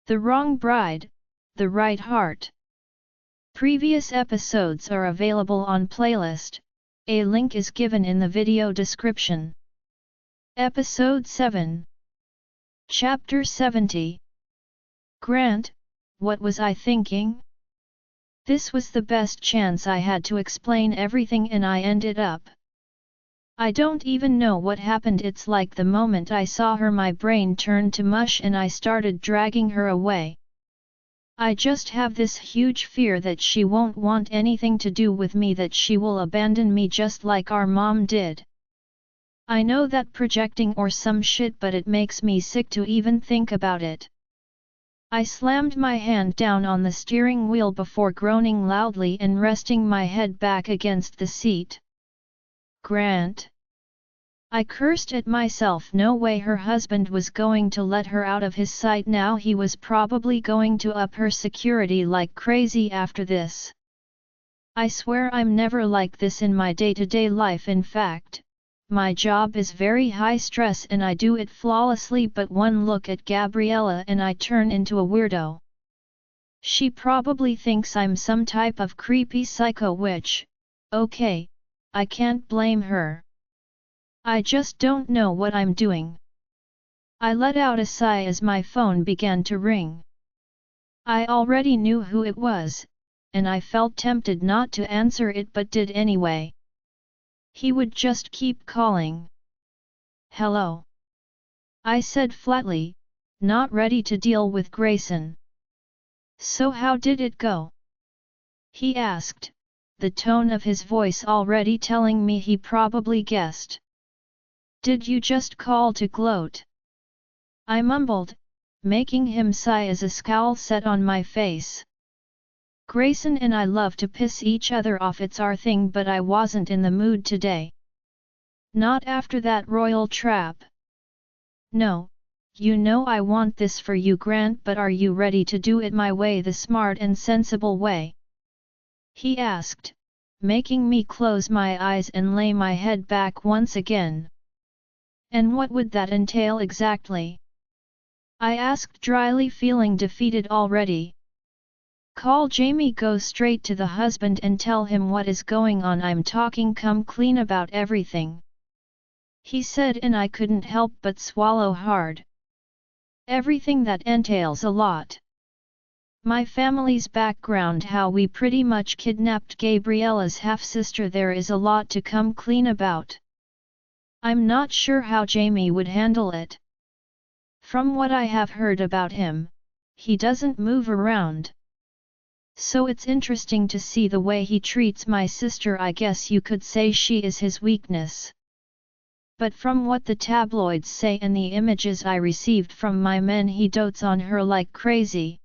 The Wrong Bride, The Right Heart. Previous episodes are available on playlist, a link is given in the video description. Episode 7. Chapter 70. Grant, what was I thinking? This was the best chance I had to explain everything and I ended up. I don't even know what happened. It's like the moment I saw her my brain turned to mush and I started dragging her away. I just have this huge fear that she won't want anything to do with me, that she will abandon me just like our mom did. I know that projecting or some shit, but it makes me sick to even think about it. I slammed my hand down on the steering wheel before groaning loudly and resting my head back against the seat. Grant. I cursed at myself. No way her husband was going to let her out of his sight now. He was probably going to up her security like crazy after this. I swear I'm never like this in my day-to-day life. In fact, my job is very high stress and I do it flawlessly, but one look at Gabriella and I turn into a weirdo. She probably thinks I'm some type of creepy psycho, which, okay, I can't blame her. I just don't know what I'm doing. I let out a sigh as my phone began to ring. I already knew who it was, and I felt tempted not to answer it but did anyway. He would just keep calling. Hello? I said flatly, not ready to deal with Grayson. So how did it go? He asked, the tone of his voice already telling me he probably guessed. Did you just call to gloat? I mumbled, making him sigh as a scowl set on my face. Grayson and I love to piss each other off, it's our thing, but I wasn't in the mood today. Not after that royal trap. No, you know I want this for you, Grant, but are you ready to do it my way, the smart and sensible way? He asked, making me close my eyes and lay my head back once again. And what would that entail exactly? I asked dryly, feeling defeated already. Call Jamie, go straight to the husband and tell him what is going on. I'm talking come clean about everything. He said, and I couldn't help but swallow hard. Everything that entails a lot. My family's background, how we pretty much kidnapped Gabriella's half-sister, there is a lot to come clean about. I'm not sure how Jamie would handle it. From what I have heard about him, he doesn't move around. So it's interesting to see the way he treats my sister. I guess you could say she is his weakness. But from what the tabloids say and the images I received from my men, he dotes on her like crazy.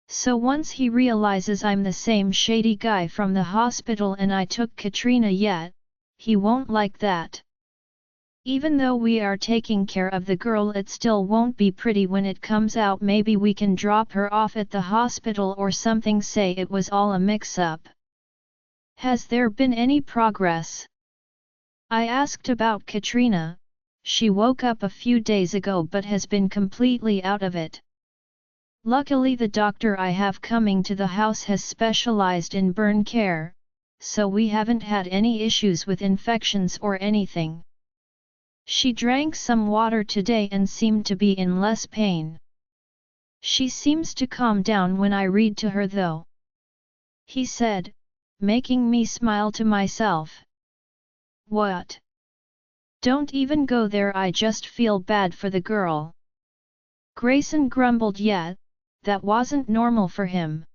So once he realizes I'm the same shady guy from the hospital and I took Katrina yet, he won't like that. Even though we are taking care of the girl, it still won't be pretty when it comes out. Maybe we can drop her off at the hospital or something, say it was all a mix-up. Has there been any progress? I asked about Katrina. She woke up a few days ago but has been completely out of it. Luckily the doctor I have coming to the house has specialized in burn care, so we haven't had any issues with infections or anything. She drank some water today and seemed to be in less pain. She seems to calm down when I read to her though. He said, making me smile to myself. What? Don't even go there, I just feel bad for the girl. Grayson grumbled, yet, that wasn't normal for him.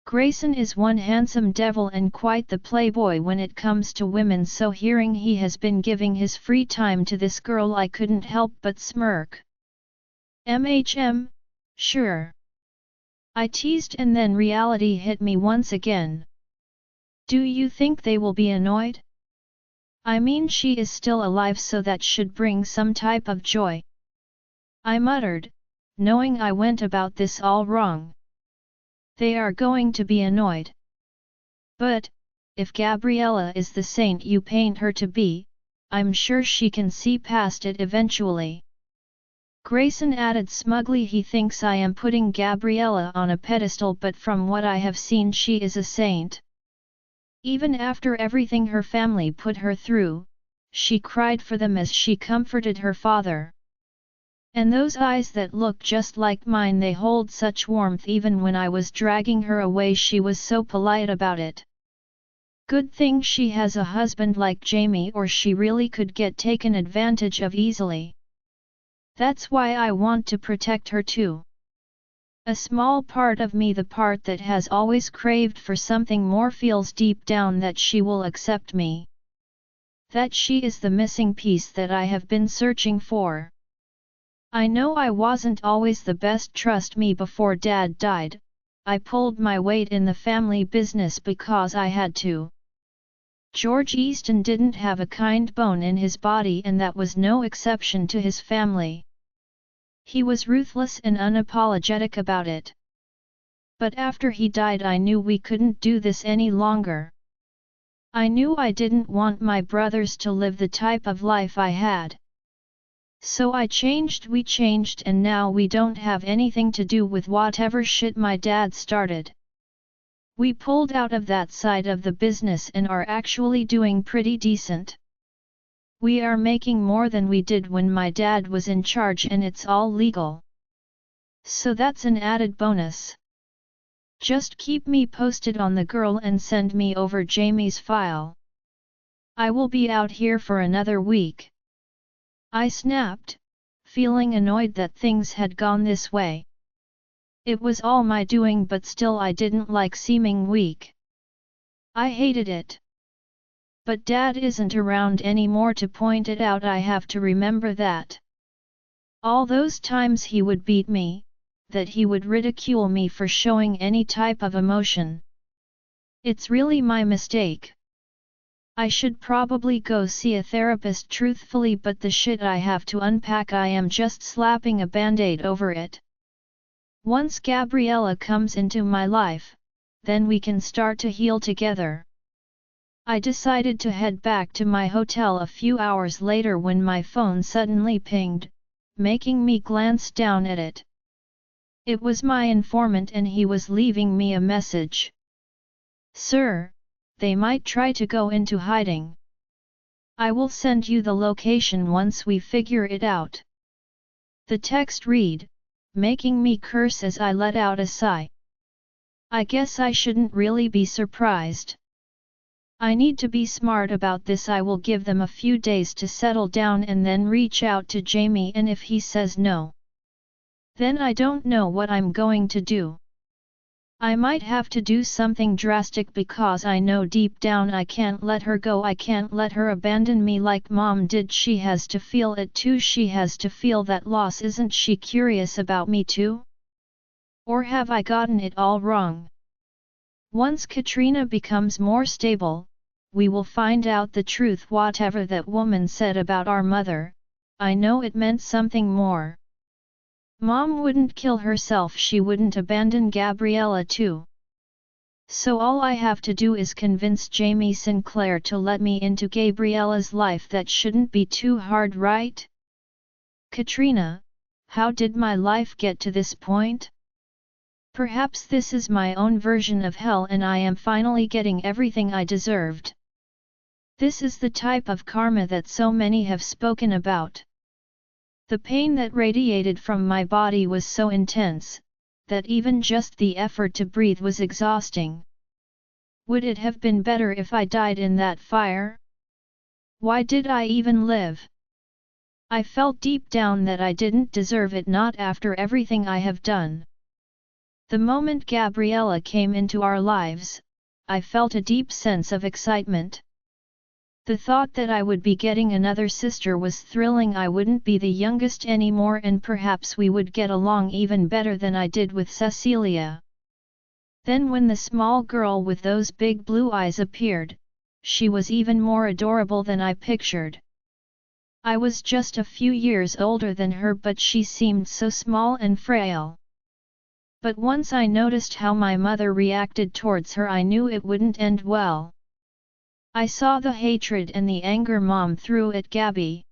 Grayson is one handsome devil and quite the playboy when it comes to women, so hearing he has been giving his free time to this girl, I couldn't help but smirk. Sure. I teased, and then reality hit me once again. Do you think they will be annoyed? I mean, she is still alive, so that should bring some type of joy. I muttered, knowing I went about this all wrong. They are going to be annoyed. But, if Gabriella is the saint you paint her to be, I'm sure she can see past it eventually. Grayson added smugly. He thinks I am putting Gabriella on a pedestal, but from what I have seen she is a saint. Even after everything her family put her through, she cried for them as she comforted her father. And those eyes that look just like mine, they hold such warmth. Even when I was dragging her away she was so polite about it. Good thing she has a husband like Jamie, or she really could get taken advantage of easily. That's why I want to protect her too. A small part of me, the part that has always craved for something more, feels deep down that she will accept me. That she is the missing piece that I have been searching for. I know I wasn't always the best, trust me. Before Dad died, I pulled my weight in the family business because I had to. George Easton didn't have a kind bone in his body, and that was no exception to his family. He was ruthless and unapologetic about it. But after he died I knew we couldn't do this any longer. I knew I didn't want my brothers to live the type of life I had. So we changed, and now we don't have anything to do with whatever shit my dad started. We pulled out of that side of the business and are actually doing pretty decent. We are making more than we did when my dad was in charge, and it's all legal. So that's an added bonus. Just keep me posted on the girl and send me over Jamie's file. I will be out here for another week. I snapped, feeling annoyed that things had gone this way. It was all my doing, but still I didn't like seeming weak. I hated it. But Dad isn't around anymore to point it out. I have to remember that. All those times he would beat me, that he would ridicule me for showing any type of emotion. It's really my mistake. I should probably go see a therapist truthfully, but the shit I have to unpack, I am just slapping a band-aid over it. Once Gabriella comes into my life, then we can start to heal together. I decided to head back to my hotel a few hours later when my phone suddenly pinged, making me glance down at it. It was my informant, and he was leaving me a message. "Sir, they might try to go into hiding. I will send you the location once we figure it out." The text read, making me curse as I let out a sigh. I guess I shouldn't really be surprised. I need to be smart about this. I will give them a few days to settle down and then reach out to Jamie, and if he says no, then I don't know what I'm going to do. I might have to do something drastic because I know deep down I can't let her go. I can't let her abandon me like Mom did. She has to feel it too. She has to feel that loss. Isn't she curious about me too? Or have I gotten it all wrong? Once Katrina becomes more stable, we will find out the truth. Whatever that woman said about our mother, I know it meant something more. Mom wouldn't kill herself. She wouldn't abandon Gabriella too. So all I have to do is convince Jamie Sinclair to let me into Gabriella's life. That shouldn't be too hard, right? Katrina, how did my life get to this point? Perhaps this is my own version of hell, and I am finally getting everything I deserved. This is the type of karma that so many have spoken about. The pain that radiated from my body was so intense, that even just the effort to breathe was exhausting. Would it have been better if I died in that fire? Why did I even live? I felt deep down that I didn't deserve it, not after everything I have done. The moment Gabriella came into our lives, I felt a deep sense of excitement. The thought that I would be getting another sister was thrilling. I wouldn't be the youngest anymore, and perhaps we would get along even better than I did with Cecelia. Then when the small girl with those big blue eyes appeared, she was even more adorable than I pictured. I was just a few years older than her, but she seemed so small and frail. But once I noticed how my mother reacted towards her, I knew it wouldn't end well. I saw the hatred and the anger Mom threw at Gabby.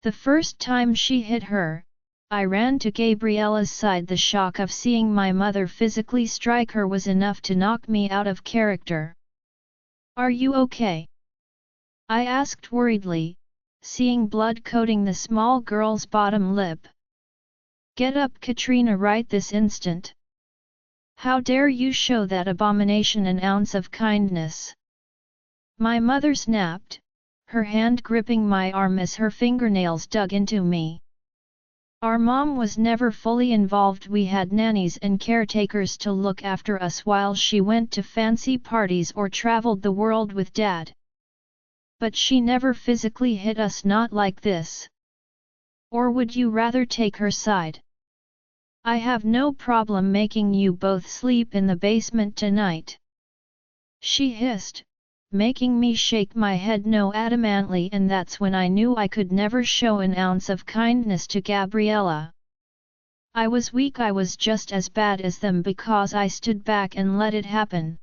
The first time she hit her, I ran to Gabriella's side. The shock of seeing my mother physically strike her was enough to knock me out of character. "Are you okay?" I asked worriedly, seeing blood coating the small girl's bottom lip. "Get up, Katrina, right this instant! How dare you show that abomination an ounce of kindness?" My mother snapped, her hand gripping my arm as her fingernails dug into me. Our mom was never fully involved. We had nannies and caretakers to look after us while she went to fancy parties or traveled the world with Dad. But she never physically hit us, not like this. "Or would you rather take her side? I have no problem making you both sleep in the basement tonight," she hissed, making me shake my head no adamantly, and that's when I knew I could never show an ounce of kindness to Gabriella. I was weak. I was just as bad as them because I stood back and let it happen.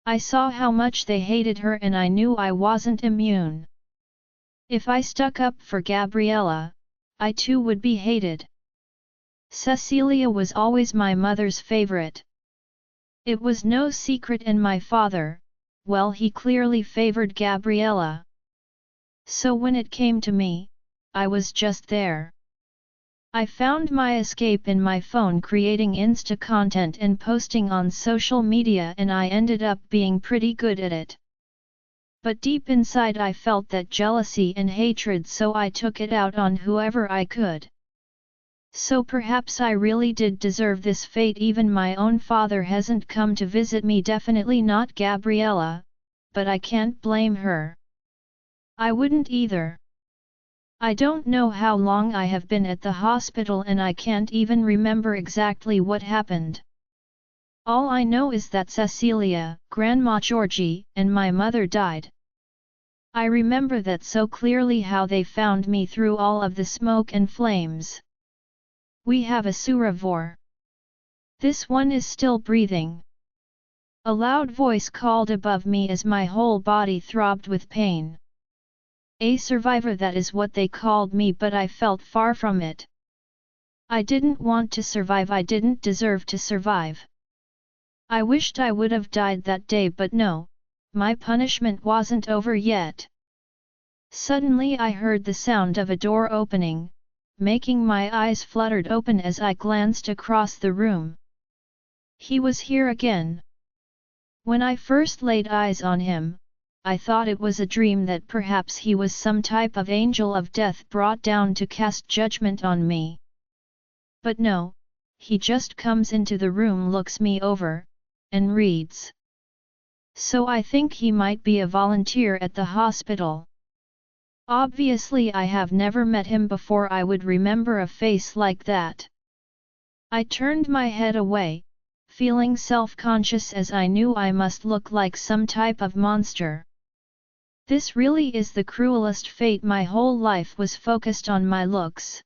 I saw how much they hated her and I knew I wasn't immune. If I stuck up for Gabriella, I too would be hated. Cecelia was always my mother's favorite. It was no secret, and my father, well, he clearly favored Gabriella. So when it came to me, I was just there. I found my escape in my phone, creating Insta content and posting on social media, and I ended up being pretty good at it. But deep inside I felt that jealousy and hatred, so I took it out on whoever I could. So perhaps I really did deserve this fate. Even my own father hasn't come to visit me, definitely not Gabriella, but I can't blame her. I wouldn't either. I don't know how long I have been at the hospital and I can't even remember exactly what happened. All I know is that Cecelia, Grandma Georgie, and my mother died. I remember that so clearly, how they found me through all of the smoke and flames. "We have a survivor. This one is still breathing." A loud voice called above me as my whole body throbbed with pain. A survivor, that is what they called me, but I felt far from it. I didn't want to survive. I didn't deserve to survive. I wished I would have died that day, but no, my punishment wasn't over yet. Suddenly I heard the sound of a door opening, making my eyes fluttered open as I glanced across the room. He was here again. When I first laid eyes on him, I thought it was a dream, that perhaps he was some type of angel of death brought down to cast judgment on me. But no, he just comes into the room, looks me over, and reads. So I think he might be a volunteer at the hospital. Obviously I have never met him before. I would remember a face like that. I turned my head away, feeling self-conscious as I knew I must look like some type of monster. This really is the cruelest fate. My whole life was focused on my looks.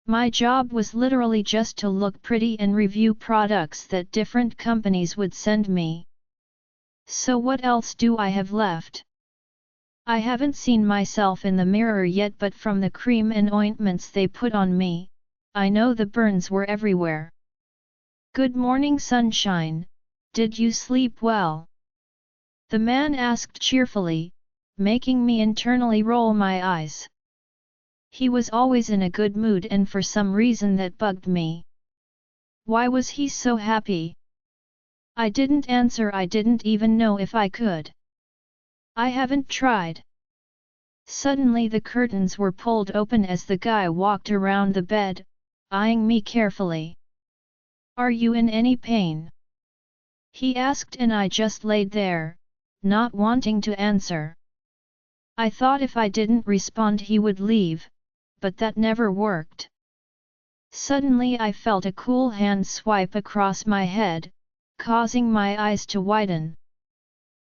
My job was literally just to look pretty and review products that different companies would send me. So what else do I have left? I haven't seen myself in the mirror yet, but from the cream and ointments they put on me, I know the burns were everywhere. "Good morning, sunshine. Did you sleep well?" the man asked cheerfully, making me internally roll my eyes. He was always in a good mood, and for some reason that bugged me. Why was he so happy? I didn't answer. I didn't even know if I could. I haven't tried. Suddenly the curtains were pulled open as the guy walked around the bed, eyeing me carefully. "Are you in any pain?" he asked, and I just laid there, not wanting to answer. I thought if I didn't respond he would leave, but that never worked. Suddenly I felt a cool hand swipe across my head, causing my eyes to widen.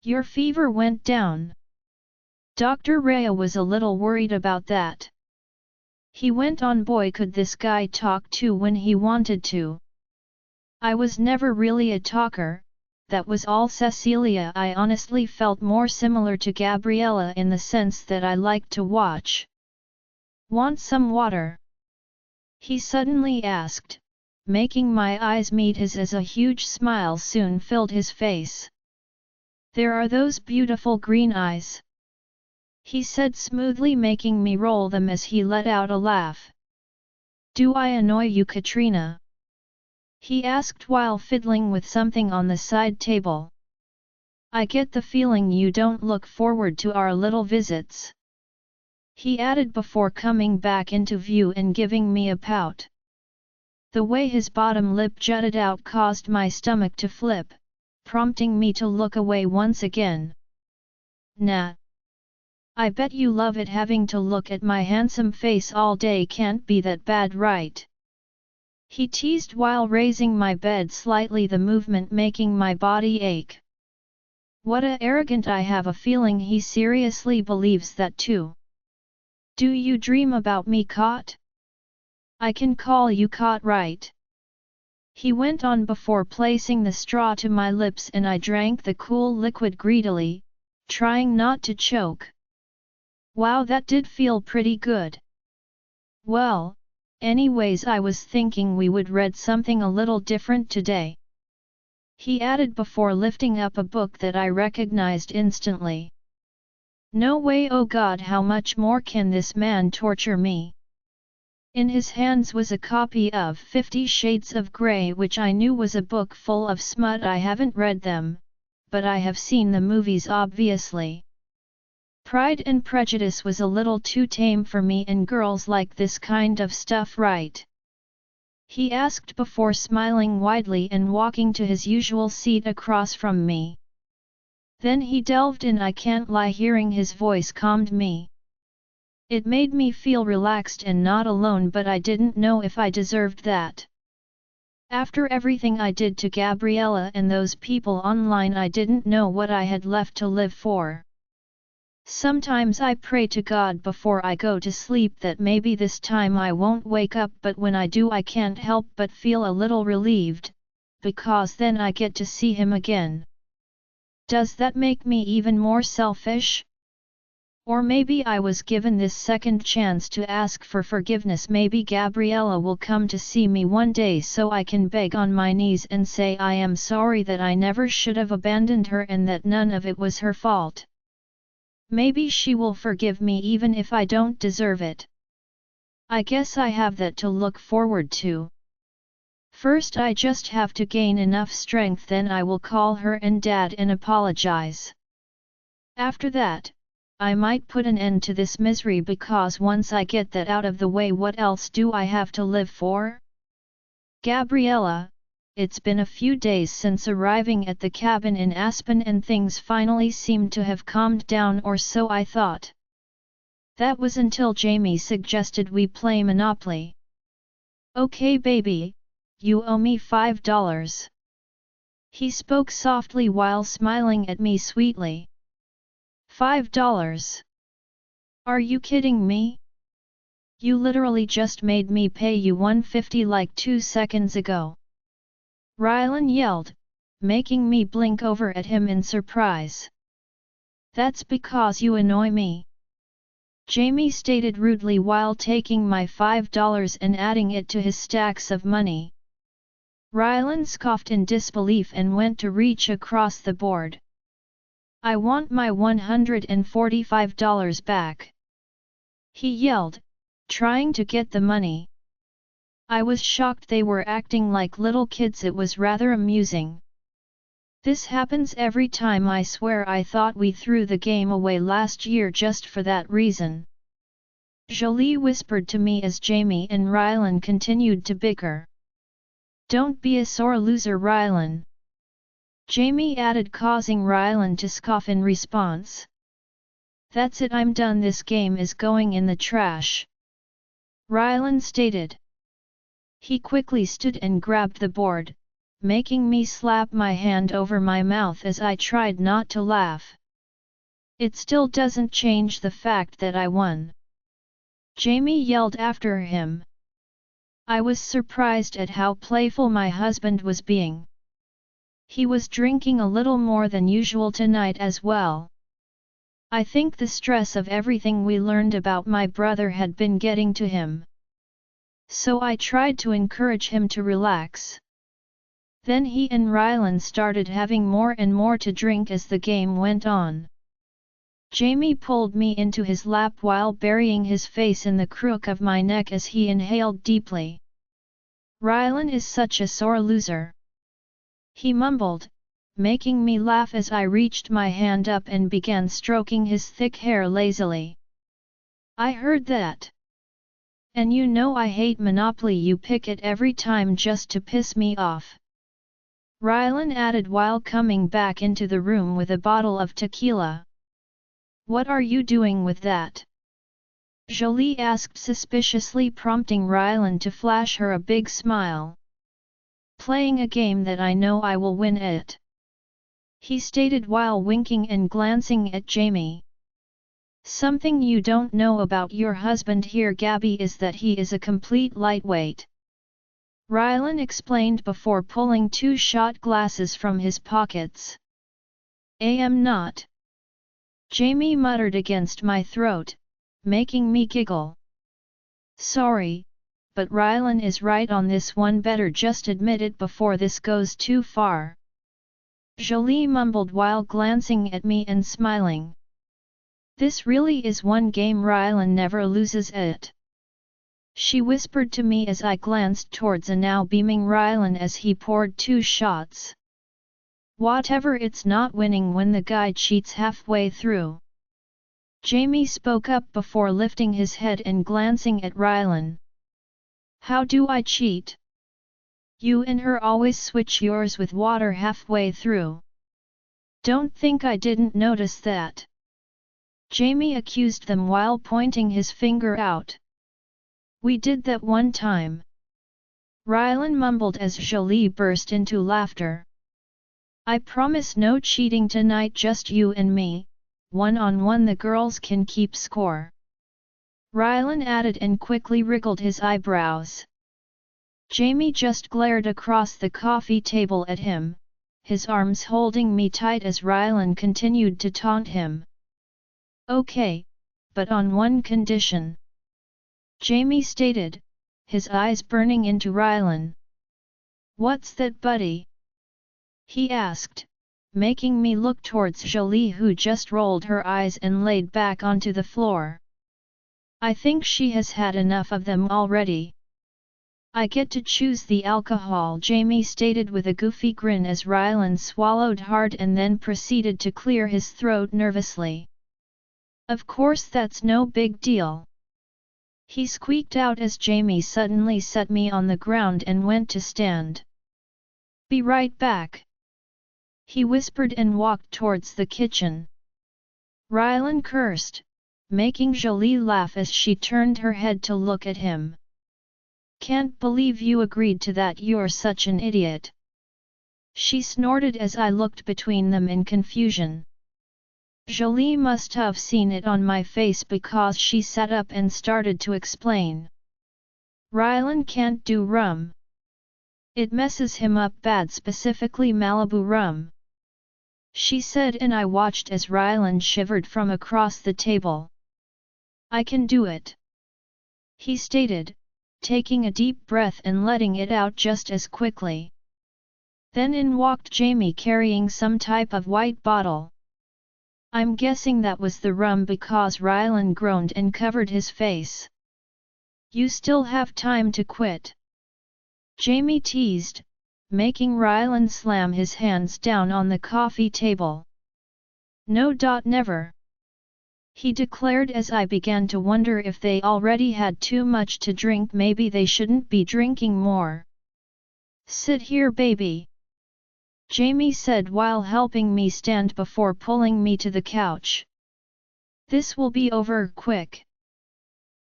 "Your fever went down." Dr. Rhea was a little worried about that. He went on, "Boy, could this guy talk too when he wanted to." I was never really a talker, that was all. Cecelia, I honestly felt more similar to Gabriella in the sense that I liked to watch. "Want some water?" he suddenly asked, making my eyes meet his as a huge smile soon filled his face. There are those beautiful green eyes, he said smoothly, making me roll them as he let out a laugh. Do I annoy you, Katrina? He asked while fiddling with something on the side table. I get the feeling you don't look forward to our little visits, he added before coming back into view and giving me a pout. The way his bottom lip jutted out caused my stomach to flip, prompting me to look away once again. Nah. I bet you love it having to look at my handsome face all day, can't be that bad, right? He teased while raising my bed slightly, the movement making my body ache. What a arrogant, I have a feeling he seriously believes that too. Do you dream about me, Cot? I can call you Cot, right? He went on before placing the straw to my lips, and I drank the cool liquid greedily, trying not to choke. Wow, that did feel pretty good. Well, anyways, I was thinking we would read something a little different today, he added before lifting up a book that I recognized instantly. No way, oh God, how much more can this man torture me? In his hands was a copy of 50 Shades of Grey, which I knew was a book full of smut. I haven't read them, but I have seen the movies obviously. Pride and Prejudice was a little too tame for me, and girls like this kind of stuff, right? He asked before smiling widely and walking to his usual seat across from me. Then he delved in. I can't lie, hearing his voice calmed me. It made me feel relaxed and not alone, but I didn't know if I deserved that. After everything I did to Gabriella and those people online, I didn't know what I had left to live for. Sometimes I pray to God before I go to sleep that maybe this time I won't wake up, but when I do I can't help but feel a little relieved, because then I get to see him again. Does that make me even more selfish? Or maybe I was given this second chance to ask for forgiveness. Maybe Gabriella will come to see me one day so I can beg on my knees and say I am sorry, that I never should have abandoned her and that none of it was her fault. Maybe she will forgive me even if I don't deserve it. I guess I have that to look forward to. First I just have to gain enough strength, then I will call her and Dad and apologize. After that, I might put an end to this misery, because once I get that out of the way, what else do I have to live for? Gabriella, it's been a few days since arriving at the cabin in Aspen and things finally seemed to have calmed down, or so I thought. That was until Jamie suggested we play Monopoly. Okay baby, you owe me $5. He spoke softly while smiling at me sweetly. $5? Are you kidding me? You literally just made me pay you $1.50 like 2 seconds ago. Rylan yelled, making me blink over at him in surprise. That's because you annoy me, Jamie stated rudely while taking my $5 and adding it to his stacks of money. Rylan scoffed in disbelief and went to reach across the board. I want my $145 back, he yelled, trying to get the money. I was shocked they were acting like little kids. It was rather amusing. This happens every time, I swear. I thought we threw the game away last year just for that reason, Jolie whispered to me as Jamie and Rylan continued to bicker. Don't be a sore loser, Rylan, Jamie added, causing Rylan to scoff in response. That's it, I'm done. This game is going in the trash, Rylan stated. He quickly stood and grabbed the board, making me slap my hand over my mouth as I tried not to laugh. It still doesn't change the fact that I won, Jamie yelled after him. I was surprised at how playful my husband was being. He was drinking a little more than usual tonight as well. I think the stress of everything we learned about my brother had been getting to him. So I tried to encourage him to relax. Then he and Rylan started having more and more to drink as the game went on. Jamie pulled me into his lap while burying his face in the crook of my neck as he inhaled deeply. Rylan is such a sore loser. He mumbled, making me laugh as I reached my hand up and began stroking his thick hair lazily. I heard that. And you know I hate Monopoly, you pick it every time just to piss me off. Rylan added while coming back into the room with a bottle of tequila. What are you doing with that? Jolie asked suspiciously, prompting Rylan to flash her a big smile. Playing a game that I know I will win at, he stated while winking and glancing at Jamie. Something you don't know about your husband here, Gabby, is that he is a complete lightweight. Rylan explained before pulling 2 shot glasses from his pockets. Am not. Jamie muttered against my throat, making me giggle. Sorry, but Rylan is right on this one, better just admit it before this goes too far. Jolie mumbled while glancing at me and smiling. This really is one game Rylan never loses at. She whispered to me as I glanced towards a now beaming Rylan as he poured 2 shots. Whatever, it's not winning when the guy cheats halfway through. Jamie spoke up before lifting his head and glancing at Rylan. How do I cheat? You and her always switch yours with water halfway through. Don't think I didn't notice that. Jamie accused them while pointing his finger out. We did that one time. Rylan mumbled as Jolie burst into laughter. I promise no cheating tonight, just you and me, one-on-one, the girls can keep score. Rylan added and quickly wriggled his eyebrows. Jamie just glared across the coffee table at him, his arms holding me tight as Rylan continued to taunt him. Okay, but on one condition. Jamie stated, his eyes burning into Rylan. What's that, buddy? He asked, making me look towards Jolie, who just rolled her eyes and laid back onto the floor. I think she has had enough of them already. I get to choose the alcohol, Jamie stated with a goofy grin as Rylan swallowed hard and then proceeded to clear his throat nervously. Of course that's no big deal. He squeaked out as Jamie suddenly set me on the ground and went to stand. Be right back. He whispered and walked towards the kitchen. Rylan cursed, making Jolie laugh as she turned her head to look at him. Can't believe you agreed to that, you're such an idiot. She snorted as I looked between them in confusion. Jolie must have seen it on my face because she sat up and started to explain. Rylan can't do rum. It messes him up bad, specifically Malibu rum. She said, and I watched as Rylan shivered from across the table. I can do it, he stated, taking a deep breath and letting it out just as quickly. Then in walked Jamie carrying some type of white bottle. I'm guessing that was the rum because Rylan groaned and covered his face. You still have time to quit, Jamie teased, making Rylan slam his hands down on the coffee table. No, never, he declared as I began to wonder if they already had too much to drink, maybe they shouldn't be drinking more. Sit here, baby, Jamie said while helping me stand before pulling me to the couch. This will be over quick.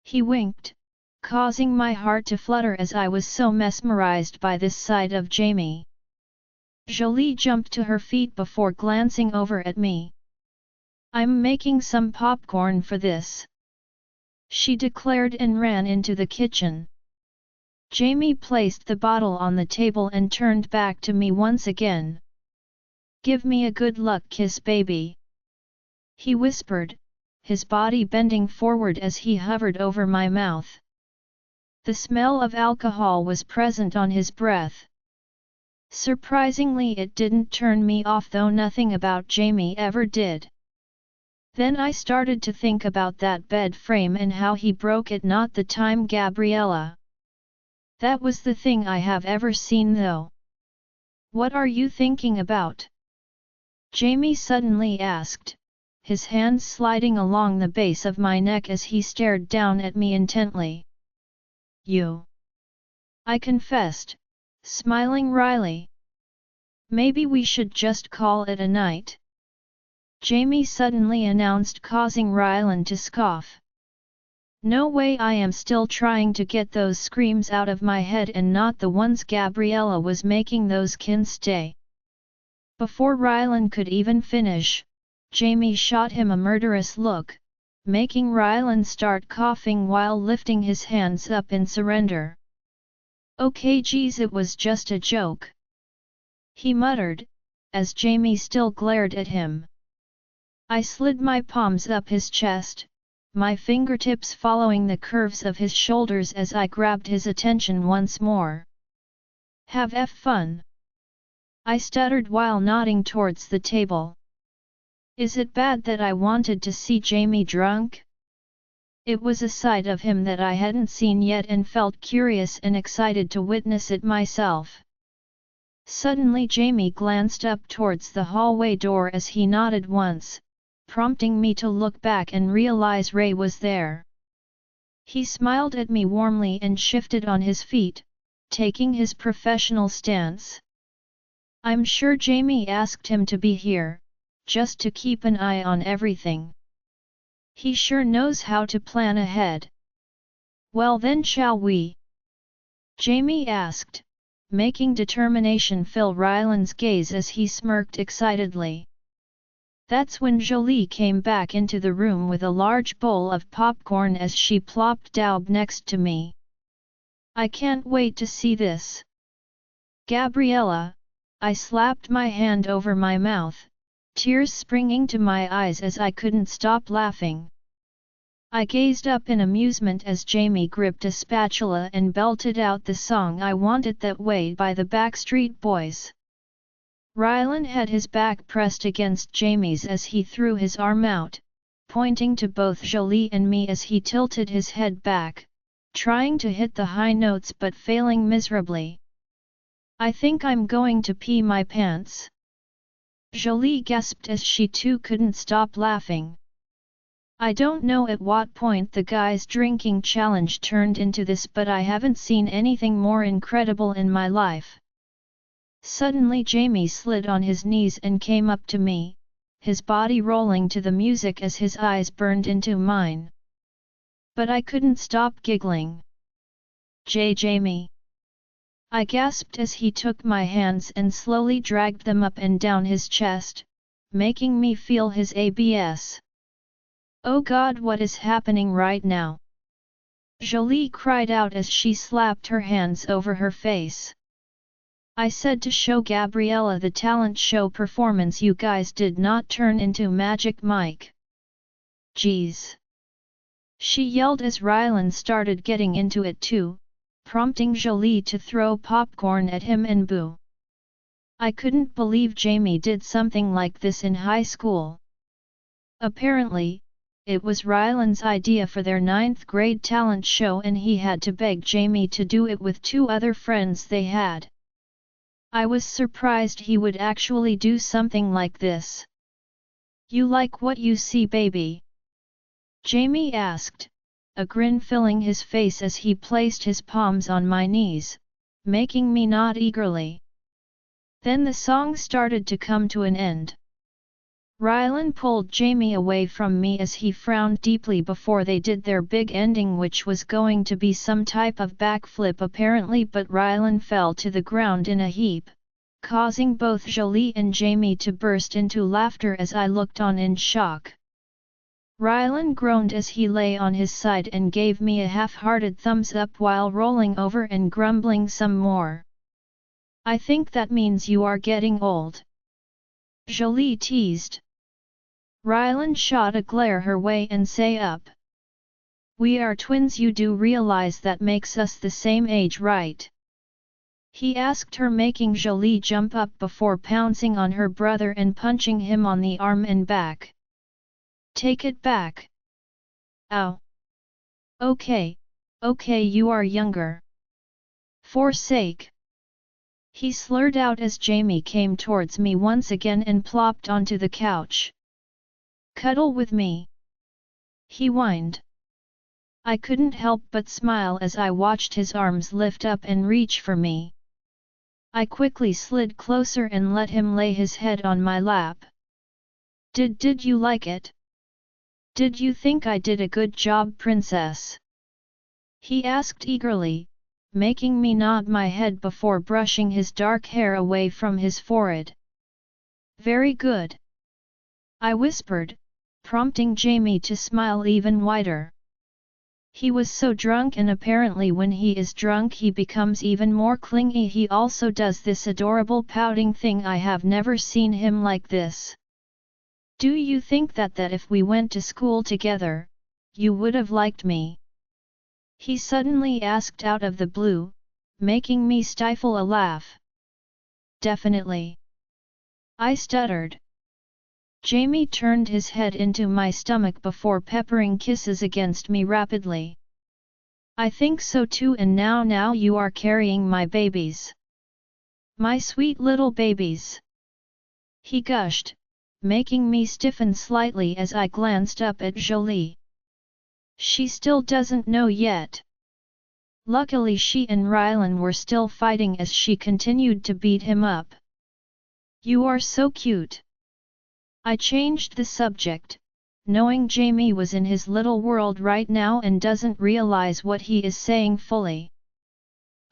He winked, causing my heart to flutter as I was so mesmerized by this side of Jamie. Jolie jumped to her feet before glancing over at me. I'm making some popcorn for this, she declared and ran into the kitchen. Jamie placed the bottle on the table and turned back to me once again. Give me a good luck kiss, baby, he whispered, his body bending forward as he hovered over my mouth. The smell of alcohol was present on his breath. Surprisingly, it didn't turn me off, though nothing about Jamie ever did. Then I started to think about that bed frame and how he broke it, not the time Gabriella. That was the thing I have ever seen though. What are you thinking about? Jamie suddenly asked, his hands sliding along the base of my neck as he stared down at me intently. You. I confessed, smiling wryly. Maybe we should just call it a night. Jamie suddenly announced, causing Rylan to scoff. No way, I am still trying to get those screams out of my head and not the ones Gabriella was making those kids stay. Before Rylan could even finish, Jamie shot him a murderous look, making Rylan start coughing while lifting his hands up in surrender. Okay geez, it was just a joke, he muttered, as Jamie still glared at him. I slid my palms up his chest, my fingertips following the curves of his shoulders as I grabbed his attention once more. Have fun, I stuttered while nodding towards the table. Is it bad that I wanted to see Jamie drunk? It was a side of him that I hadn't seen yet and felt curious and excited to witness it myself. Suddenly Jamie glanced up towards the hallway door as he nodded once, prompting me to look back and realize Ray was there. He smiled at me warmly and shifted on his feet, taking his professional stance. I'm sure Jamie asked him to be here, just to keep an eye on everything. He sure knows how to plan ahead. Well then, shall we? Jamie asked, making determination fill Rylan's gaze as he smirked excitedly. That's when Jolie came back into the room with a large bowl of popcorn as she plopped down next to me. I can't wait to see this. Gabriella, I slapped my hand over my mouth, tears springing to my eyes as I couldn't stop laughing. I gazed up in amusement as Jamie gripped a spatula and belted out the song I Want It That Way by the Backstreet Boys. Rylan had his back pressed against Jamie's as he threw his arm out, pointing to both Jolie and me as he tilted his head back, trying to hit the high notes but failing miserably. I think I'm going to pee my pants. Jolie gasped as she too couldn't stop laughing. I don't know at what point the guys drinking challenge turned into this, but I haven't seen anything more incredible in my life. Suddenly Jamie slid on his knees and came up to me, his body rolling to the music as his eyes burned into mine. But I couldn't stop giggling. Jamie! I gasped as he took my hands and slowly dragged them up and down his chest, making me feel his abs. Oh God, what is happening right now? Jolie cried out as she slapped her hands over her face. I said to show Gabriella the talent show performance you guys did not turn into Magic Mike. Jeez! She yelled as Rylan started getting into it too, prompting Jolie to throw popcorn at him and boo. I couldn't believe Jamie did something like this in high school. Apparently, it was Rylan's idea for their 9th grade talent show and he had to beg Jamie to do it with 2 other friends they had. I was surprised he would actually do something like this. You like what you see, baby? Jamie asked, a grin filling his face as he placed his palms on my knees, making me nod eagerly. Then the song started to come to an end. Rylan pulled Jamie away from me as he frowned deeply before they did their big ending, which was going to be some type of backflip apparently, but Rylan fell to the ground in a heap, causing both Jolie and Jamie to burst into laughter as I looked on in shock. Rylan groaned as he lay on his side and gave me a half-hearted thumbs up while rolling over and grumbling some more. I think that means you are getting old, Jolie teased. Rylan shot a glare her way and say up. We are twins, you do realize that makes us the same age, right? He asked her, making Jolie jump up before pouncing on her brother and punching him on the arm and back. Take it back. Ow. Okay, okay, you are younger. For sake. He slurred out as Jamie came towards me once again and plopped onto the couch. Cuddle with me. He whined. I couldn't help but smile as I watched his arms lift up and reach for me. I quickly slid closer and let him lay his head on my lap. Did you like it? Did you think I did a good job, princess? He asked eagerly, making me nod my head before brushing his dark hair away from his forehead. Very good. I whispered, prompting Jamie to smile even wider. He was so drunk, and apparently when he is drunk he becomes even more clingy. He also does this adorable pouting thing. I have never seen him like this. Do you think that if we went to school together, you would have liked me? He suddenly asked out of the blue, making me stifle a laugh. Definitely. I stuttered. Jamie turned his head into my stomach before peppering kisses against me rapidly. I think so too, and now you are carrying my babies. My sweet little babies. He gushed, making me stiffen slightly as I glanced up at Jolie. She still doesn't know yet. Luckily she and Rylan were still fighting as she continued to beat him up. You are so cute. I changed the subject, knowing Jamie was in his little world right now and doesn't realize what he is saying fully.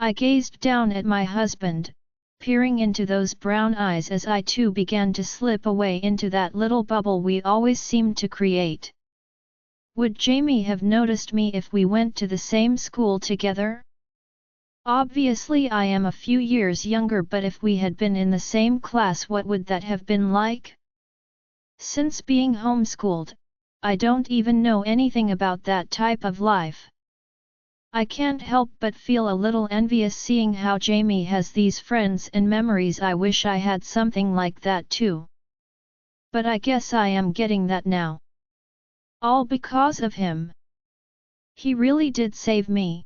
I gazed down at my husband, peering into those brown eyes as I too began to slip away into that little bubble we always seemed to create. Would Jamie have noticed me if we went to the same school together? Obviously I am a few years younger, but if we had been in the same class, what would that have been like? Since being homeschooled, I don't even know anything about that type of life. I can't help but feel a little envious seeing how Jamie has these friends and memories. I wish I had something like that too. But I guess I am getting that now. All because of him. He really did save me.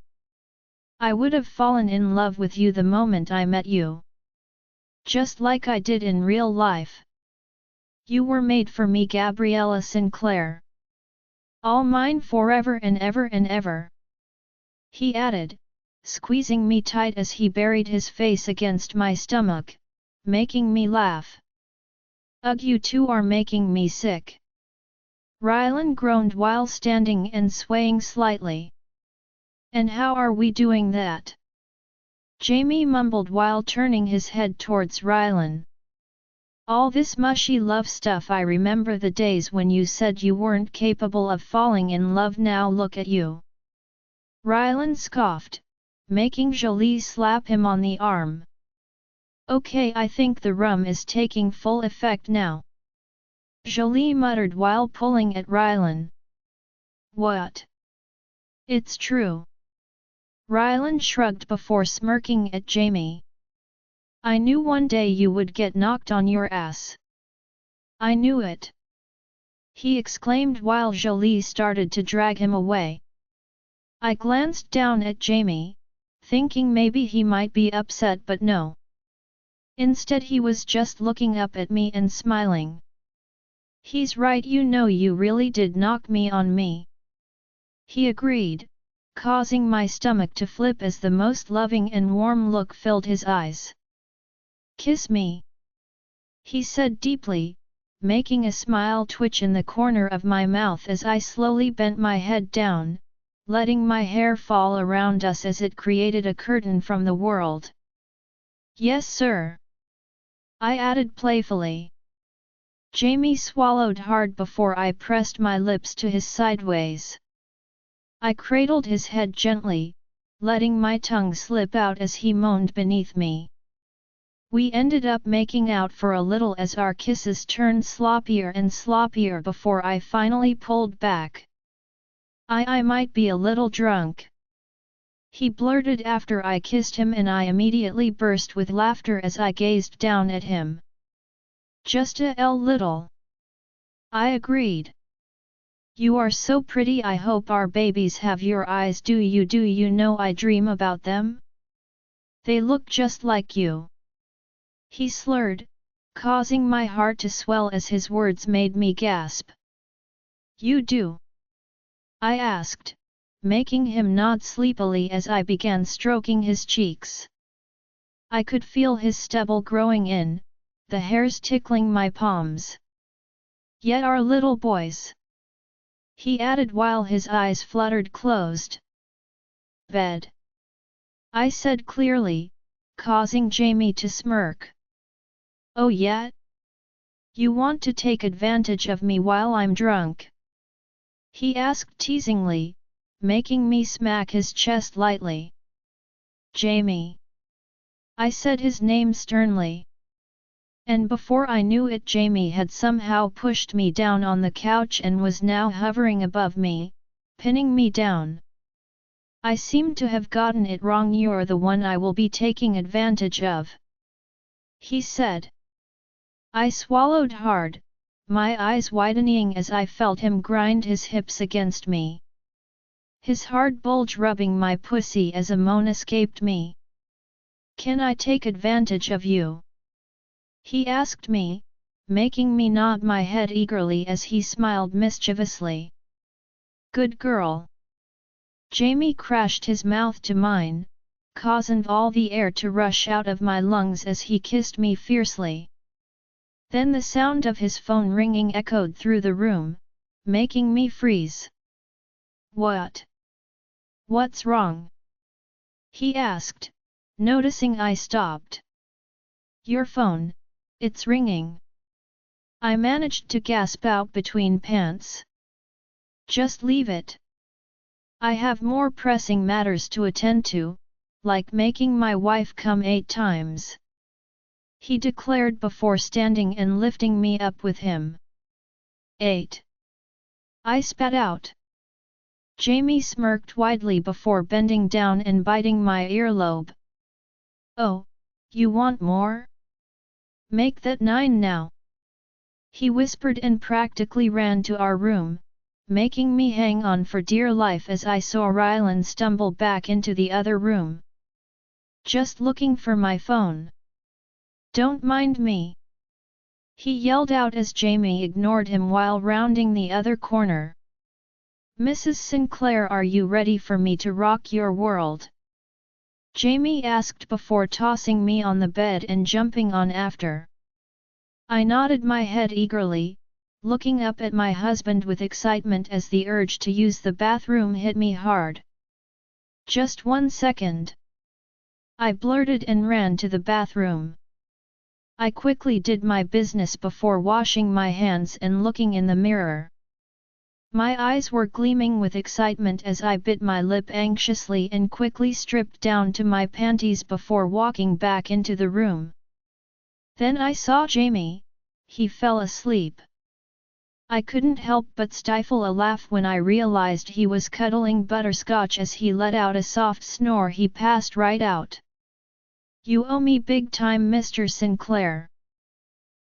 I would have fallen in love with you the moment I met you. Just like I did in real life. You were made for me, Gabriella Sinclair. All mine forever and ever and ever. He added, squeezing me tight as he buried his face against my stomach, making me laugh. Ugh, you two are making me sick. Rylan groaned while standing and swaying slightly. And how are we doing that? Jamie mumbled while turning his head towards Rylan. All this mushy love stuff. I remember the days when you said you weren't capable of falling in love. Now look at you. Rylan scoffed, making Jolie slap him on the arm. Okay, I think the rum is taking full effect now. Jolie muttered while pulling at Rylan. What? It's true. Rylan shrugged before smirking at Jamie. I knew one day you would get knocked on your ass. I knew it. He exclaimed while Jolie started to drag him away. I glanced down at Jamie, thinking maybe he might be upset, but no. Instead he was just looking up at me and smiling. He's right, you know, you really did knock me on me. He agreed, causing my stomach to flip as the most loving and warm look filled his eyes. Kiss me, he said deeply, making a smile twitch in the corner of my mouth as I slowly bent my head down, letting my hair fall around us as it created a curtain from the world. Yes, sir. I added playfully. Jamie swallowed hard before I pressed my lips to his sideways. I cradled his head gently, letting my tongue slip out as he moaned beneath me. We ended up making out for a little as our kisses turned sloppier and sloppier before I finally pulled back. I might be a little drunk," he blurted after I kissed him, and I immediately burst with laughter as I gazed down at him. "Just a little," I agreed. "You are so pretty. I hope our babies have your eyes. Do you know I dream about them? They look just like you," he slurred, causing my heart to swell as his words made me gasp. "You do?" I asked, making him nod sleepily as I began stroking his cheeks. I could feel his stubble growing in, the hairs tickling my palms. "Yet our little boys," he added while his eyes fluttered closed. "Bed," I said clearly, causing Jamie to smirk. "Oh yeah? You want to take advantage of me while I'm drunk?" he asked teasingly, making me smack his chest lightly. "Jamie," I said his name sternly. And before I knew it, Jamie had somehow pushed me down on the couch and was now hovering above me, pinning me down. "I seem to have gotten it wrong. You're the one I will be taking advantage of," he said. I swallowed hard, my eyes widening as I felt him grind his hips against me. His hard bulge rubbing my pussy as a moan escaped me. "Can I take advantage of you?" he asked me, making me nod my head eagerly as he smiled mischievously. "Good girl." Jamie crashed his mouth to mine, causing all the air to rush out of my lungs as he kissed me fiercely. Then the sound of his phone ringing echoed through the room, making me freeze. "What? What's wrong?" he asked, noticing I stopped. "Your phone, it's ringing," I managed to gasp out between pants. "Just leave it. I have more pressing matters to attend to, like making my wife come 8 times," he declared before standing and lifting me up with him. 8. I spat out. Jamie smirked widely before bending down and biting my earlobe. "Oh, you want more? Make that 9 now," he whispered and practically ran to our room, making me hang on for dear life as I saw Rylan stumble back into the other room. "Just looking for my phone. Don't mind me," he yelled out as Jamie ignored him while rounding the other corner. "Mrs. Sinclair, are you ready for me to rock your world?" Jamie asked before tossing me on the bed and jumping on after. I nodded my head eagerly, looking up at my husband with excitement as the urge to use the bathroom hit me hard. "Just 1 second," I blurted and ran to the bathroom. I quickly did my business before washing my hands and looking in the mirror. My eyes were gleaming with excitement as I bit my lip anxiously and quickly stripped down to my panties before walking back into the room. Then I saw Jamie. He fell asleep. I couldn't help but stifle a laugh when I realized he was cuddling Butterscotch as he let out a soft snore. He passed right out. "You owe me big time, Mr. Sinclair."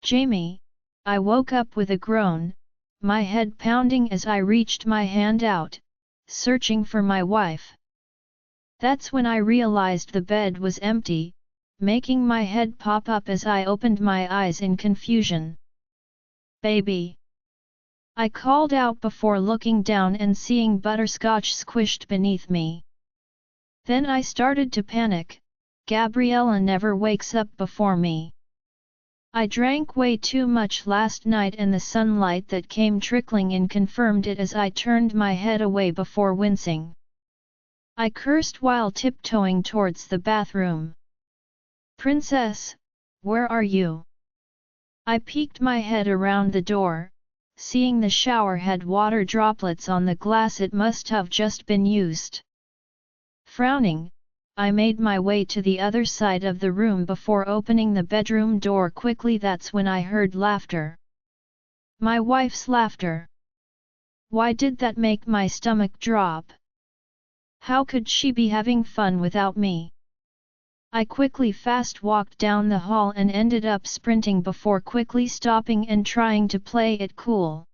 "Jamie," I woke up with a groan, my head pounding as I reached my hand out, searching for my wife. That's when I realized the bed was empty, making my head pop up as I opened my eyes in confusion. "Baby!" I called out before looking down and seeing Butterscotch squished beneath me. Then I started to panic. Gabriella never wakes up before me. I drank way too much last night and the sunlight that came trickling in confirmed it as I turned my head away before wincing. I cursed while tiptoeing towards the bathroom. "Princess, where are you?" I peeked my head around the door, seeing the shower had water droplets on the glass. It must have just been used. Frowning, I made my way to the other side of the room before opening the bedroom door quickly. That's when I heard laughter. My wife's laughter. Why did that make my stomach drop? How could she be having fun without me? I quickly fast walked down the hall and ended up sprinting before quickly stopping and trying to play it cool.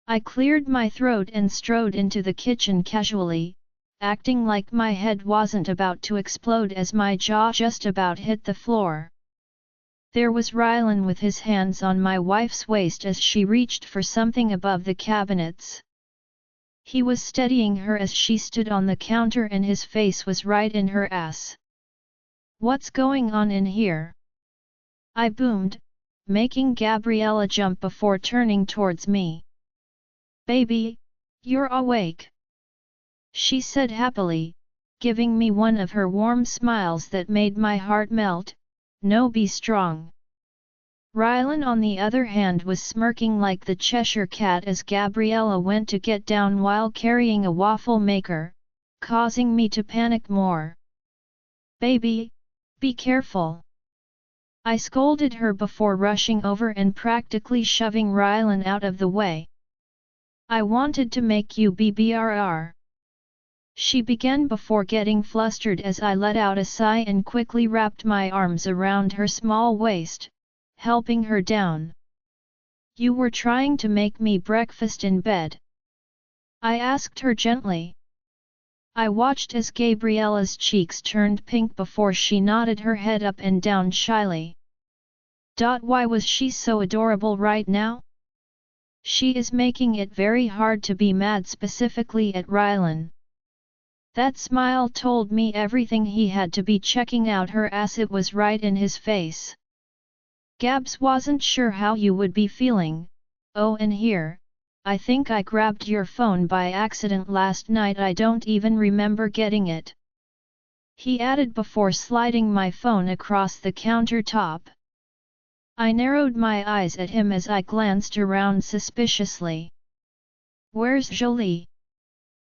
I cleared my throat and strode into the kitchen casually, acting like my head wasn't about to explode as my jaw just about hit the floor. There was Rylan with his hands on my wife's waist as she reached for something above the cabinets. He was steadying her as she stood on the counter and his face was right in her ass. "What's going on in here?" I boomed, making Gabriella jump before turning towards me. "Baby, you're awake," she said happily, giving me one of her warm smiles that made my heart melt. "No, be strong." Rylan on the other hand was smirking like the Cheshire Cat as Gabriella went to get down while carrying a waffle maker, causing me to panic more. "Baby, be careful," I scolded her before rushing over and practically shoving Rylan out of the way. "I wanted to make you BBRR." She began before getting flustered as I let out a sigh and quickly wrapped my arms around her small waist, helping her down. "You were trying to make me breakfast in bed?" I asked her gently. I watched as Gabriella's cheeks turned pink before she nodded her head up and down shyly. Why was she so adorable right now? She is making it very hard to be mad, specifically at Rylan. That smile told me everything. He had to be checking out her ass. It was right in his face. "Gabs wasn't sure how you would be feeling. Oh, and here, I think I grabbed your phone by accident last night. I don't even remember getting it," he added before sliding my phone across the countertop. I narrowed my eyes at him as I glanced around suspiciously. "Where's Jolie?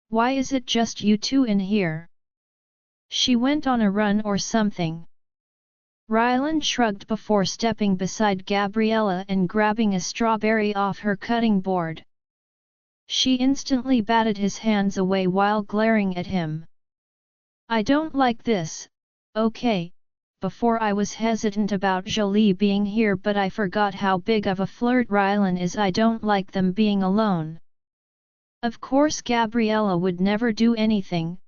Why is it just you two in here? She went on a run or something?" Rylan shrugged before stepping beside Gabriella and grabbing a strawberry off her cutting board. She instantly batted his hands away while glaring at him. "I don't like this, okay?" Before I was hesitant about Jolie being here, but I forgot how big of a flirt Rylan is. "I don't like them being alone." Of course Gabriella would never do anything,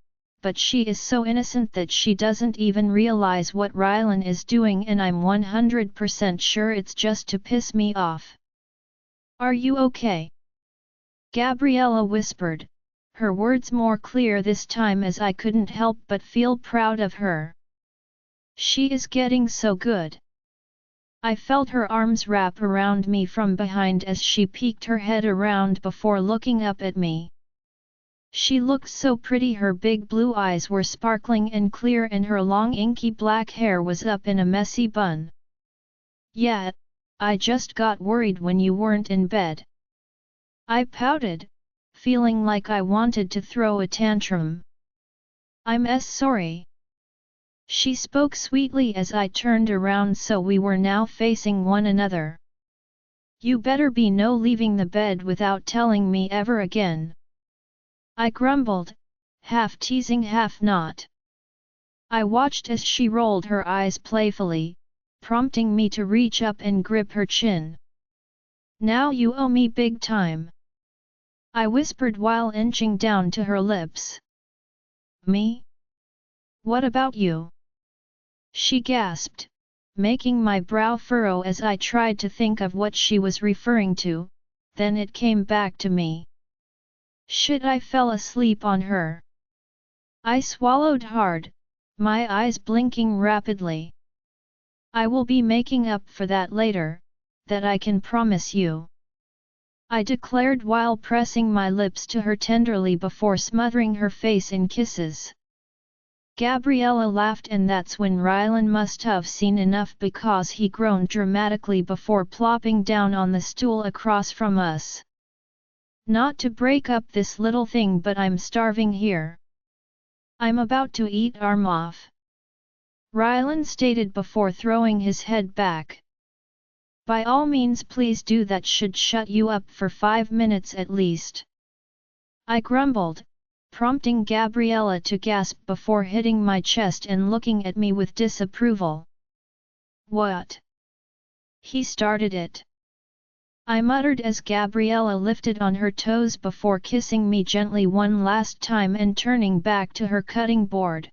but she is so innocent that she doesn't even realize what Rylan is doing, and I'm 100% sure it's just to piss me off. "Are you okay?" Gabriella whispered, her words more clear this time as I couldn't help but feel proud of her. She is getting so good. I felt her arms wrap around me from behind as she peeked her head around before looking up at me. She looked so pretty. Her big blue eyes were sparkling and clear and her long inky black hair was up in a messy bun. "Yeah, I just got worried when you weren't in bed." I pouted, feeling like I wanted to throw a tantrum. "I'm sorry." She spoke sweetly as I turned around so we were now facing one another. "You better be no leaving the bed without telling me ever again," I grumbled, half teasing half not. I watched as she rolled her eyes playfully, prompting me to reach up and grip her chin. "Now you owe me big time," I whispered while inching down to her lips. "Me? What about you?" she gasped, making my brow furrow as I tried to think of what she was referring to. Then it came back to me. Shit, I fell asleep on her. I swallowed hard, my eyes blinking rapidly. "I will be making up for that later, that I can promise you," I declared while pressing my lips to her tenderly before smothering her face in kisses. Gabriella laughed, and that's when Rylan must have seen enough because he groaned dramatically before plopping down on the stool across from us. "Not to break up this little thing, but I'm starving here. I'm about to eat arm off," Rylan stated before throwing his head back. "By all means please do. That should shut you up for 5 minutes at least." I grumbled, prompting Gabriella to gasp before hitting my chest and looking at me with disapproval. What? He started it. I muttered as Gabriella lifted on her toes before kissing me gently one last time and turning back to her cutting board.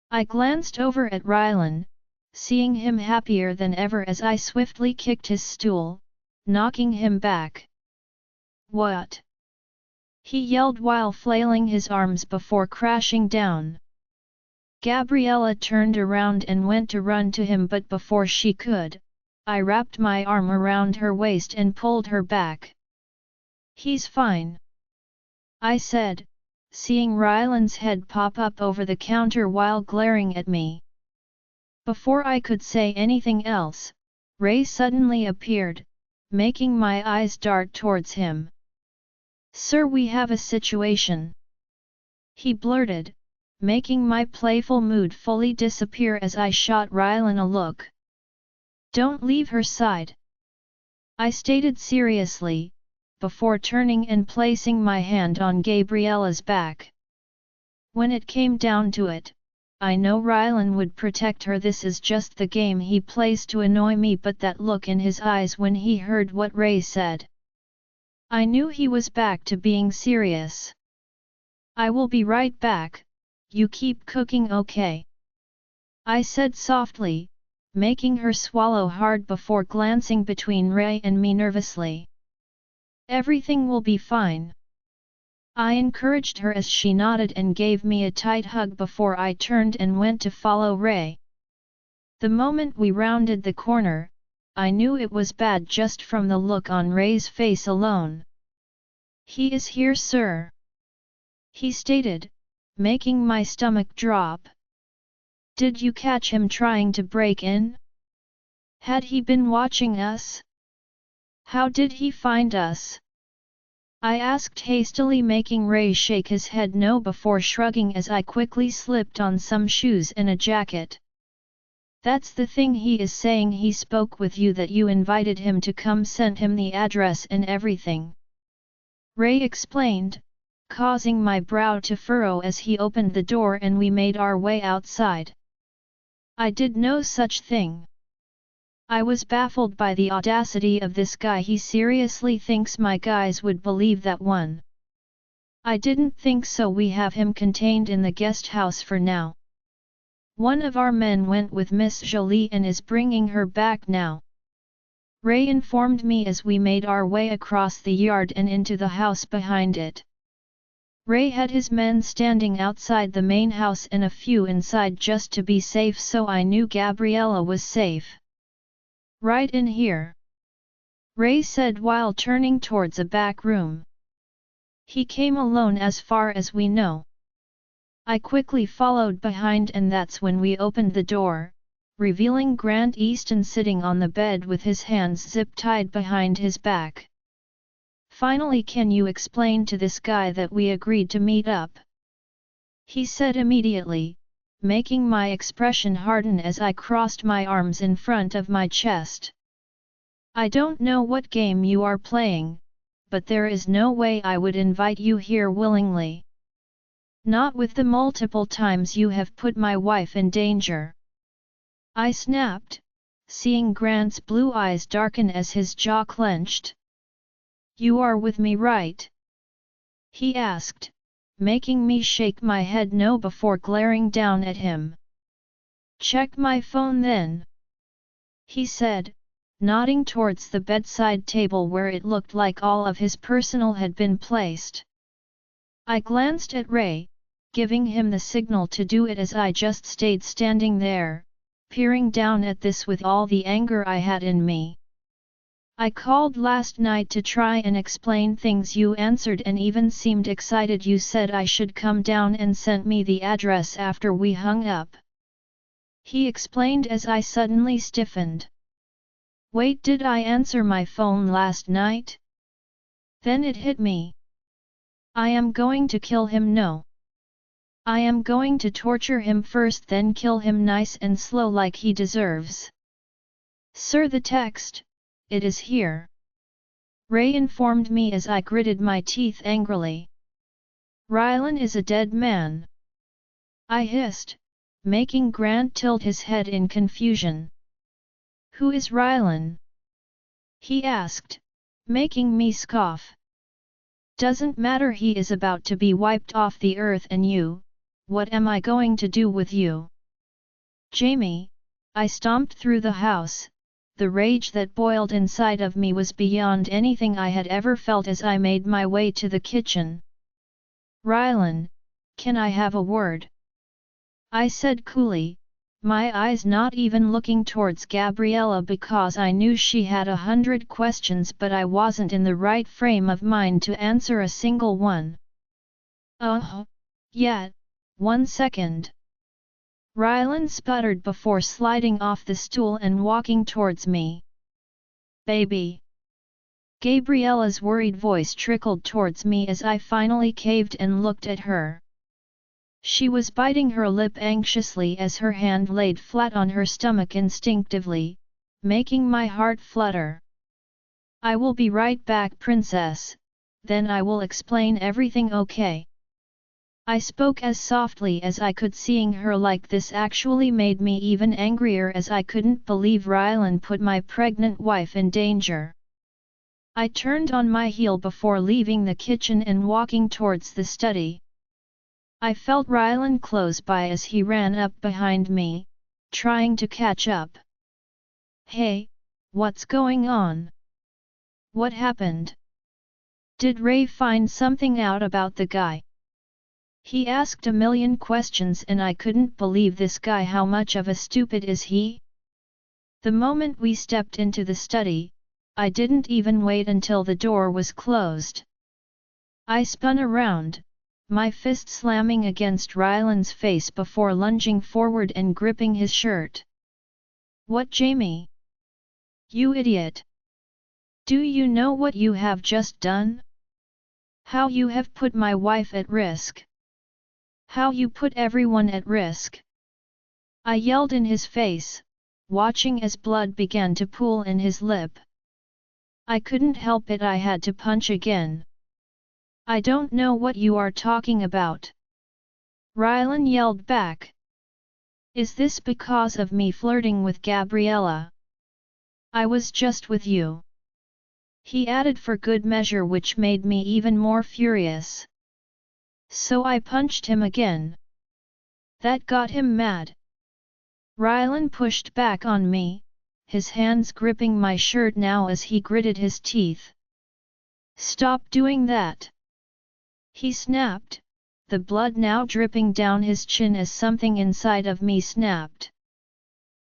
I glanced over at Rylan, seeing him happier than ever as I swiftly kicked his stool, knocking him back. What? He yelled while flailing his arms before crashing down. Gabriella turned around and went to run to him, but before she could, I wrapped my arm around her waist and pulled her back. He's fine, I said, seeing Rylan's head pop up over the counter while glaring at me. Before I could say anything else, Ray suddenly appeared, making my eyes dart towards him. Sir, we have a situation, he blurted, making my playful mood fully disappear as I shot Rylan a look. Don't leave her side, I stated seriously, before turning and placing my hand on Gabriella's back. When it came down to it, I know Rylan would protect her. This is just the game he plays to annoy me, but that look in his eyes when he heard what Ray said. I knew he was back to being serious. I will be right back, you keep cooking, okay? I said softly, making her swallow hard before glancing between Ray and me nervously. Everything will be fine, I encouraged her as she nodded and gave me a tight hug before I turned and went to follow Ray. The moment we rounded the corner, I knew it was bad just from the look on Ray's face alone. He is here, sir, he stated, making my stomach drop. Did you catch him trying to break in? Had he been watching us? How did he find us? I asked hastily, making Ray shake his head no before shrugging as I quickly slipped on some shoes and a jacket. That's the thing he is saying. He spoke with you, that you invited him to come, sent him the address and everything, Ray explained, causing my brow to furrow as he opened the door and we made our way outside. I did no such thing. I was baffled by the audacity of this guy. He seriously thinks my guys would believe that one? I didn't think so. We have him contained in the guest house for now. One of our men went with Miss Jolie and is bringing her back now, Ray informed me as we made our way across the yard and into the house behind it. Ray had his men standing outside the main house and a few inside just to be safe, so I knew Gabriella was safe. Right in here, Ray said while turning towards a back room. He came alone as far as we know. I quickly followed behind, and that's when we opened the door, revealing Grant Easton sitting on the bed with his hands zip-tied behind his back. Finally, can you explain to this guy that we agreed to meet up? He said immediately, making my expression harden as I crossed my arms in front of my chest. I don't know what game you are playing, but there is no way I would invite you here willingly. Not with the multiple times you have put my wife in danger, I snapped, seeing Grant's blue eyes darken as his jaw clenched. You are with me, right? He asked, making me shake my head no before glaring down at him. Check my phone then, he said, nodding towards the bedside table where it looked like all of his personal had been placed. I glanced at Ray, giving him the signal to do it as I just stayed standing there, peering down at this with all the anger I had in me. I called last night to try and explain things. You answered and even seemed excited. You said I should come down and sent me the address after we hung up, he explained as I suddenly stiffened. Wait, did I answer my phone last night? Then it hit me. I am going to kill him. No. I am going to torture him first, then kill him nice and slow like he deserves. Sir, the text, it is here, Ray informed me as I gritted my teeth angrily. Rylan is a dead man. I hissed, making Grant tilt his head in confusion. Who is Rylan? He asked, making me scoff. Doesn't matter, he is about to be wiped off the earth, and you, what am I going to do with you? Jamie, I stomped through the house. The rage that boiled inside of me was beyond anything I had ever felt as I made my way to the kitchen. Rylan, can I have a word? I said coolly, my eyes not even looking towards Gabriella because I knew she had 100 questions, but I wasn't in the right frame of mind to answer a single one. Yeah, 1 second. Rylan sputtered before sliding off the stool and walking towards me. Baby. Gabriella's worried voice trickled towards me as I finally caved and looked at her. She was biting her lip anxiously as her hand laid flat on her stomach instinctively, making my heart flutter. I will be right back, princess, then I will explain everything, okay? I spoke as softly as I could. Seeing her like this actually made me even angrier, as I couldn't believe Rylan put my pregnant wife in danger. I turned on my heel before leaving the kitchen and walking towards the study. I felt Rylan close by as he ran up behind me, trying to catch up. Hey, what's going on? What happened? Did Ray find something out about the guy? He asked a million questions and I couldn't believe this guy. How much of a stupid is he? The moment we stepped into the study, I didn't even wait until the door was closed. I spun around, my fist slamming against Rylan's face before lunging forward and gripping his shirt. What, Jamie? You idiot! Do you know what you have just done? How you have put my wife at risk? How you put everyone at risk? I yelled in his face, watching as blood began to pool in his lip. I couldn't help it, I had to punch again. I don't know what you are talking about. Rylan yelled back. Is this because of me flirting with Gabriella? I was just with you. He added for good measure, which made me even more furious. So I punched him again. That got him mad. Rylan pushed back on me, his hands gripping my shirt now as he gritted his teeth. Stop doing that! He snapped, the blood now dripping down his chin as something inside of me snapped.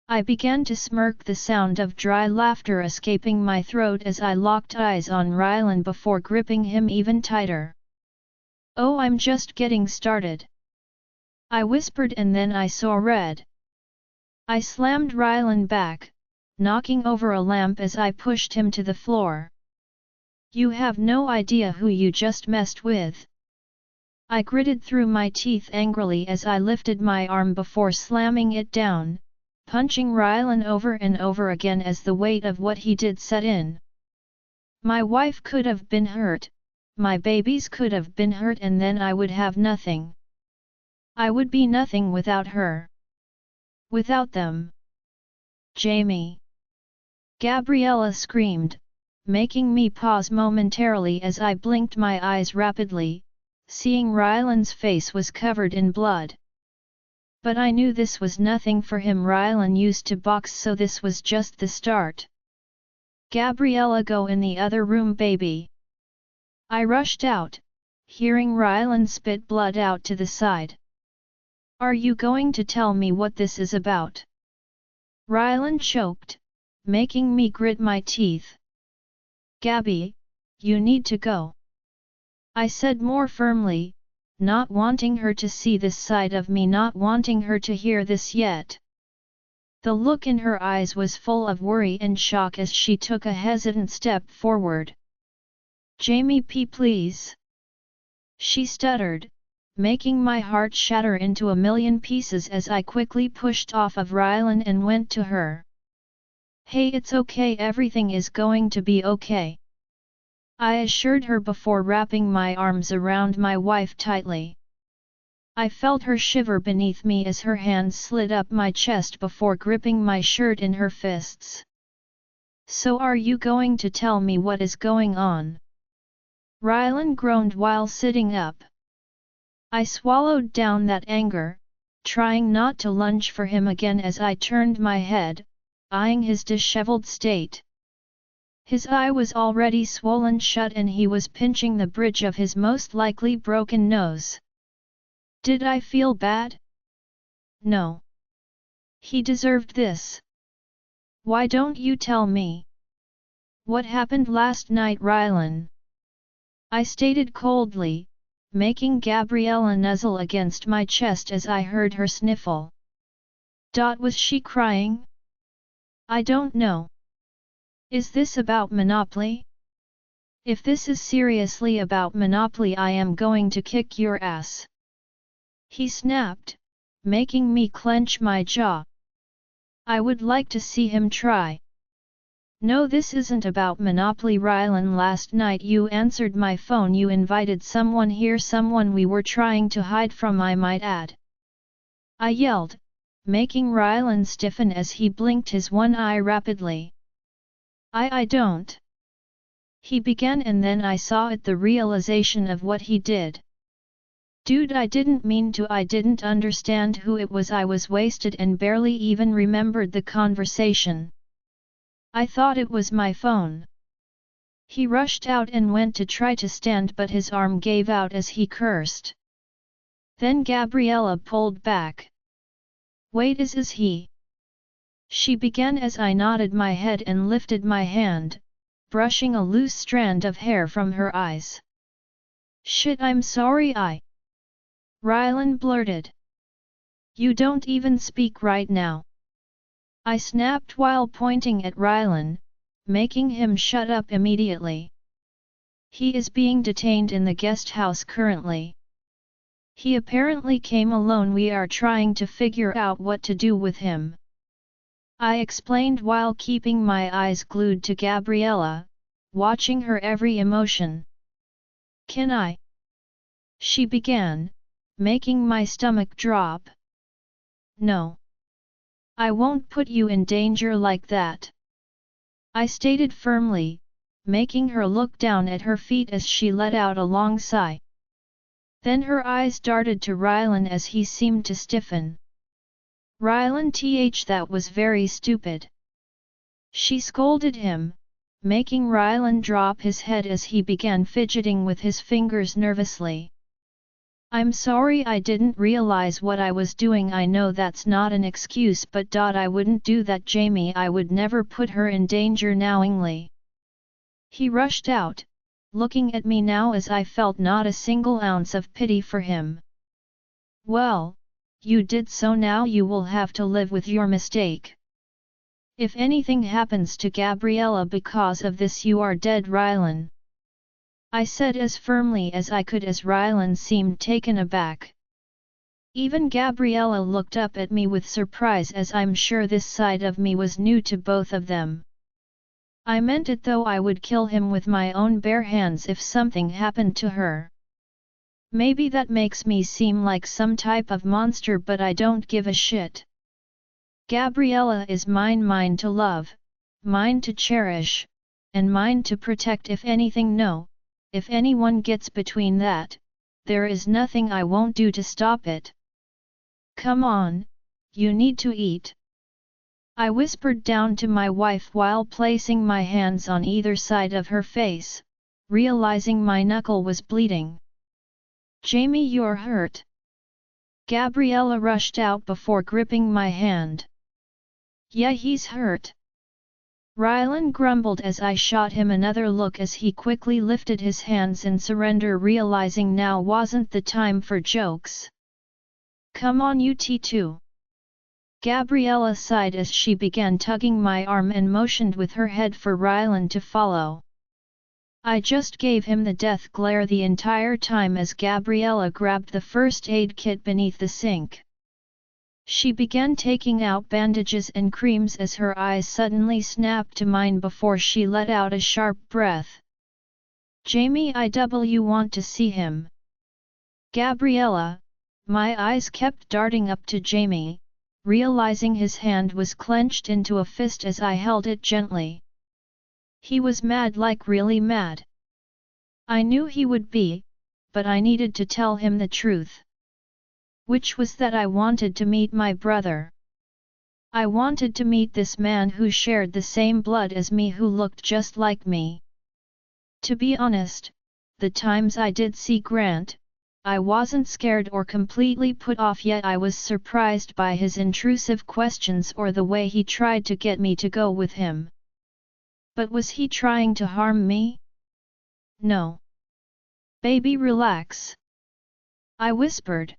I began to smirk, the sound of dry laughter escaping my throat as I locked eyes on Rylan before gripping him even tighter. Oh, I'm just getting started, I whispered, and then I saw red. I slammed Rylan back, knocking over a lamp as I pushed him to the floor. You have no idea who you just messed with. I gritted through my teeth angrily as I lifted my arm before slamming it down, punching Rylan over and over again as the weight of what he did set in. My wife could have been hurt, my babies could have been hurt, and then I would have nothing. I would be nothing without her. Without them. Jamie! Gabriella screamed, making me pause momentarily as I blinked my eyes rapidly, seeing Rylan's face was covered in blood. But I knew this was nothing for him. Rylan used to box, so this was just the start. Gabriella, go in the other room, baby. I rushed out, hearing Rylan spit blood out to the side. Are you going to tell me what this is about? Rylan choked, making me grit my teeth. Gabby, you need to go, I said more firmly, not wanting her to see this side of me, not wanting her to hear this yet. The look in her eyes was full of worry and shock as she took a hesitant step forward. Jamie P, please. She stuttered, making my heart shatter into a million pieces as I quickly pushed off of Rylan and went to her. Hey, it's okay, everything is going to be okay. I assured her before wrapping my arms around my wife tightly. I felt her shiver beneath me as her hands slid up my chest before gripping my shirt in her fists. So are you going to tell me what is going on? Rylan groaned while sitting up. I swallowed down that anger, trying not to lunge for him again as I turned my head, eyeing his disheveled state. His eye was already swollen shut and he was pinching the bridge of his most likely broken nose. Did I feel bad? No. He deserved this. Why don't you tell me? What happened last night, Rylan? I stated coldly, making Gabriella nuzzle against my chest as I heard her sniffle. Was she crying? I don't know. Is this about Monopoly? If this is seriously about Monopoly, I am going to kick your ass. He snapped, making me clench my jaw. I would like to see him try. No, this isn't about Monopoly, Rylan. Last night you answered my phone. You invited someone here, someone we were trying to hide from, I might add. I yelled, making Rylan stiffen as he blinked his one eye rapidly. I don't. He began, and then I saw it, the realization of what he did. Dude, I didn't mean to. I didn't understand who it was. I was wasted and barely even remembered the conversation. I thought it was my phone. He rushed out and went to try to stand, but his arm gave out as he cursed. Then Gabriella pulled back. Wait, is he? She began as I nodded my head and lifted my hand, brushing a loose strand of hair from her eyes. Shit, I'm sorry, Rylan blurted. You don't even speak right now. I snapped while pointing at Rylan, making him shut up immediately. He is being detained in the guest house currently. He apparently came alone. We are trying to figure out what to do with him. I explained while keeping my eyes glued to Gabriella, watching her every emotion. Can I? She began, making my stomach drop. No. I won't put you in danger like that. I stated firmly, making her look down at her feet as she let out a long sigh. Then her eyes darted to Rylan as he seemed to stiffen. Rylan, that was very stupid. She scolded him, making Rylan drop his head as he began fidgeting with his fingers nervously. I'm sorry, I didn't realize what I was doing. I know that's not an excuse, but I wouldn't do that, Jamie. I would never put her in danger knowingly. He rushed out, looking at me now as I felt not a single ounce of pity for him. Well, you did, so now you will have to live with your mistake. If anything happens to Gabriella because of this, you are dead, Rylan. I said as firmly as I could as Rylan seemed taken aback. Even Gabriella looked up at me with surprise, as I'm sure this side of me was new to both of them. I meant it though. I would kill him with my own bare hands if something happened to her. Maybe that makes me seem like some type of monster, but I don't give a shit. Gabriella is mine to love, mine to cherish, and mine to protect. If anything, no. If anyone gets between that, there is nothing I won't do to stop it. Come on, you need to eat. I whispered down to my wife while placing my hands on either side of her face, realizing my knuckle was bleeding. Jamie, you're hurt. Gabriella rushed out before gripping my hand. Yeah, he's hurt. Rylan grumbled as I shot him another look as he quickly lifted his hands in surrender, realizing now wasn't the time for jokes. Come on, you T2. Gabriella sighed as she began tugging my arm and motioned with her head for Rylan to follow. I just gave him the death glare the entire time as Gabriella grabbed the first aid kit beneath the sink. She began taking out bandages and creams as her eyes suddenly snapped to mine before she let out a sharp breath. Jamie, I want to see him. Gabriella, my eyes kept darting up to Jamie, realizing his hand was clenched into a fist as I held it gently. He was mad, like really mad. I knew he would be, but I needed to tell him the truth. Which was that I wanted to meet my brother. I wanted to meet this man who shared the same blood as me, who looked just like me. To be honest, the times I did see Grant, I wasn't scared or completely put off, yet I was surprised by his intrusive questions or the way he tried to get me to go with him. But was he trying to harm me? No. Baby, relax. I whispered.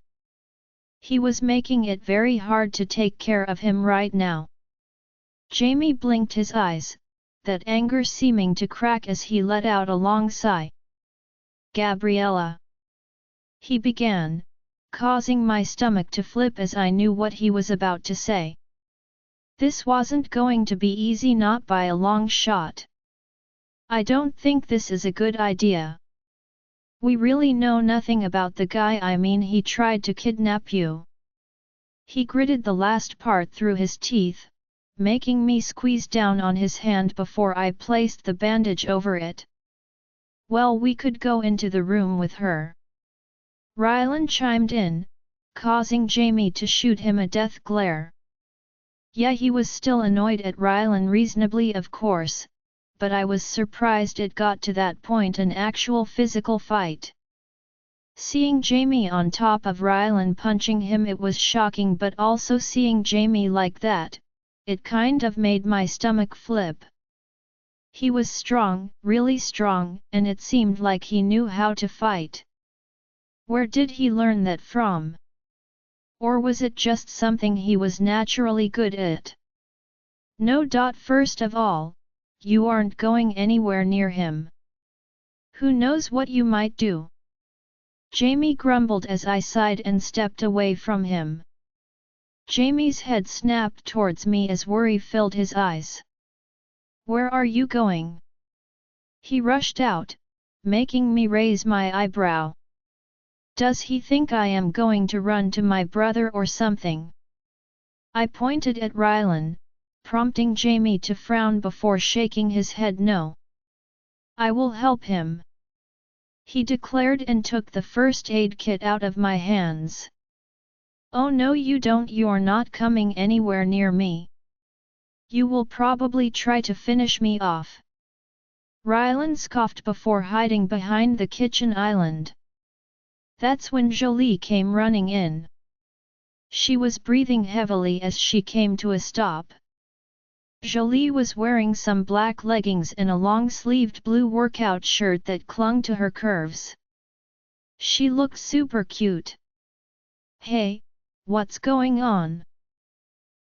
He was making it very hard to take care of him right now. Jamie blinked his eyes, that anger seeming to crack as he let out a long sigh. Gabriella, he began, causing my stomach to flip as I knew what he was about to say. This wasn't going to be easy, not by a long shot. I don't think this is a good idea. We really know nothing about the guy, I mean he tried to kidnap you. He gritted the last part through his teeth, making me squeeze down on his hand before I placed the bandage over it. Well, we could go into the room with her. Rylan chimed in, causing Jamie to shoot him a death glare. Yeah, he was still annoyed at Rylan, reasonably of course, but I was surprised it got to that point, an actual physical fight. Seeing Jamie on top of Rylan punching him, it was shocking, but also seeing Jamie like that, it kind of made my stomach flip. He was strong, really strong, and it seemed like he knew how to fight. Where did he learn that from? Or was it just something he was naturally good at? No. First of all, you aren't going anywhere near him. Who knows what you might do? Jamie grumbled as I sighed and stepped away from him. Jamie's head snapped towards me as worry filled his eyes. Where are you going? He rushed out, making me raise my eyebrow. Does he think I am going to run to my brother or something? I pointed at Rylan, prompting Jamie to frown before shaking his head no. I will help him, he declared and took the first aid kit out of my hands. Oh no, you don't, you're not coming anywhere near me. You will probably try to finish me off. Rylan scoffed before hiding behind the kitchen island. That's when Jolie came running in. She was breathing heavily as she came to a stop. Jolie was wearing some black leggings and a long-sleeved blue workout shirt that clung to her curves. She looked super cute. Hey, what's going on?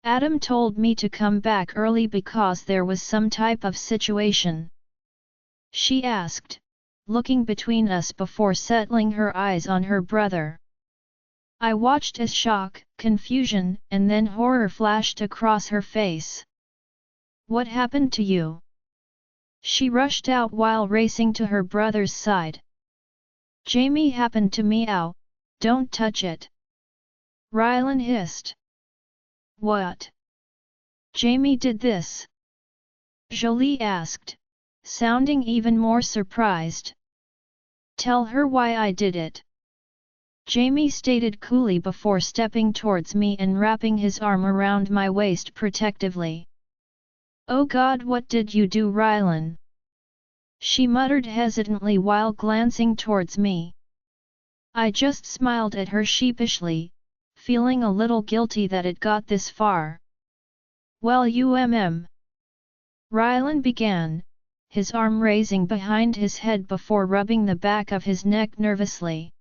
Adam told me to come back early because there was some type of situation. She asked, looking between us before settling her eyes on her brother. I watched as shock, confusion, and then horror flashed across her face. What happened to you? She rushed out while racing to her brother's side. Jamie happened to meow, don't touch it. Rylan hissed. What? Jamie did this? Jolie asked, sounding even more surprised. Tell her why I did it. Jamie stated coolly before stepping towards me and wrapping his arm around my waist protectively. Oh God, what did you do, Rylan? She muttered hesitantly while glancing towards me. I just smiled at her sheepishly, feeling a little guilty that it got this far. Well, Rylan began, his arm raising behind his head before rubbing the back of his neck nervously.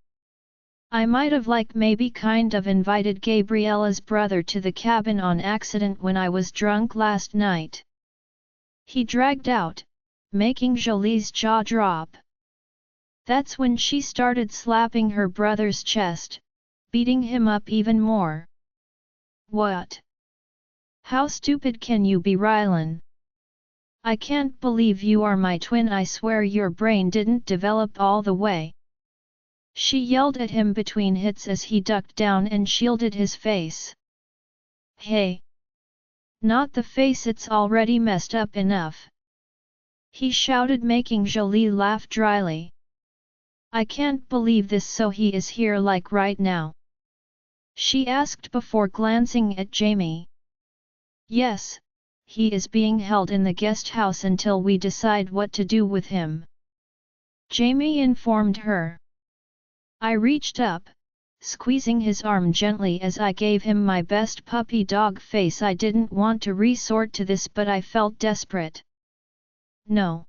I might have maybe kind of invited Gabriella's brother to the cabin on accident when I was drunk last night. He dragged out, making Jolie's jaw drop. That's when she started slapping her brother's chest, beating him up even more. What? How stupid can you be, Rylan? I can't believe you are my twin, I swear your brain didn't develop all the way. She yelled at him between hits as he ducked down and shielded his face. Hey! Not the face, it's already messed up enough. He shouted, making Jolie laugh dryly. I can't believe this, so he is here like right now? She asked before glancing at Jamie. Yes, he is being held in the guest house until we decide what to do with him. Jamie informed her. I reached up, squeezing his arm gently as I gave him my best puppy dog face. I didn't want to resort to this, but I felt desperate. No.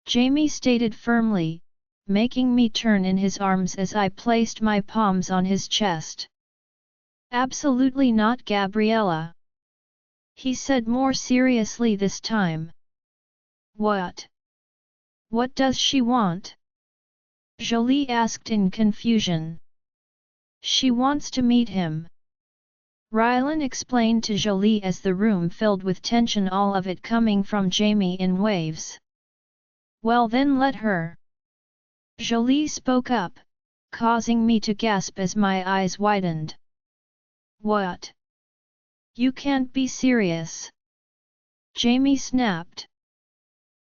Jamie stated firmly, making me turn in his arms as I placed my palms on his chest. Absolutely not, Gabriella. He said more seriously this time. What? What does she want? Jolie asked in confusion. She wants to meet him. Rylan explained to Jolie as the room filled with tension, all of it coming from Jamie in waves. Well then, let her. Jolie spoke up, causing me to gasp as my eyes widened. What? You can't be serious. Jamie snapped.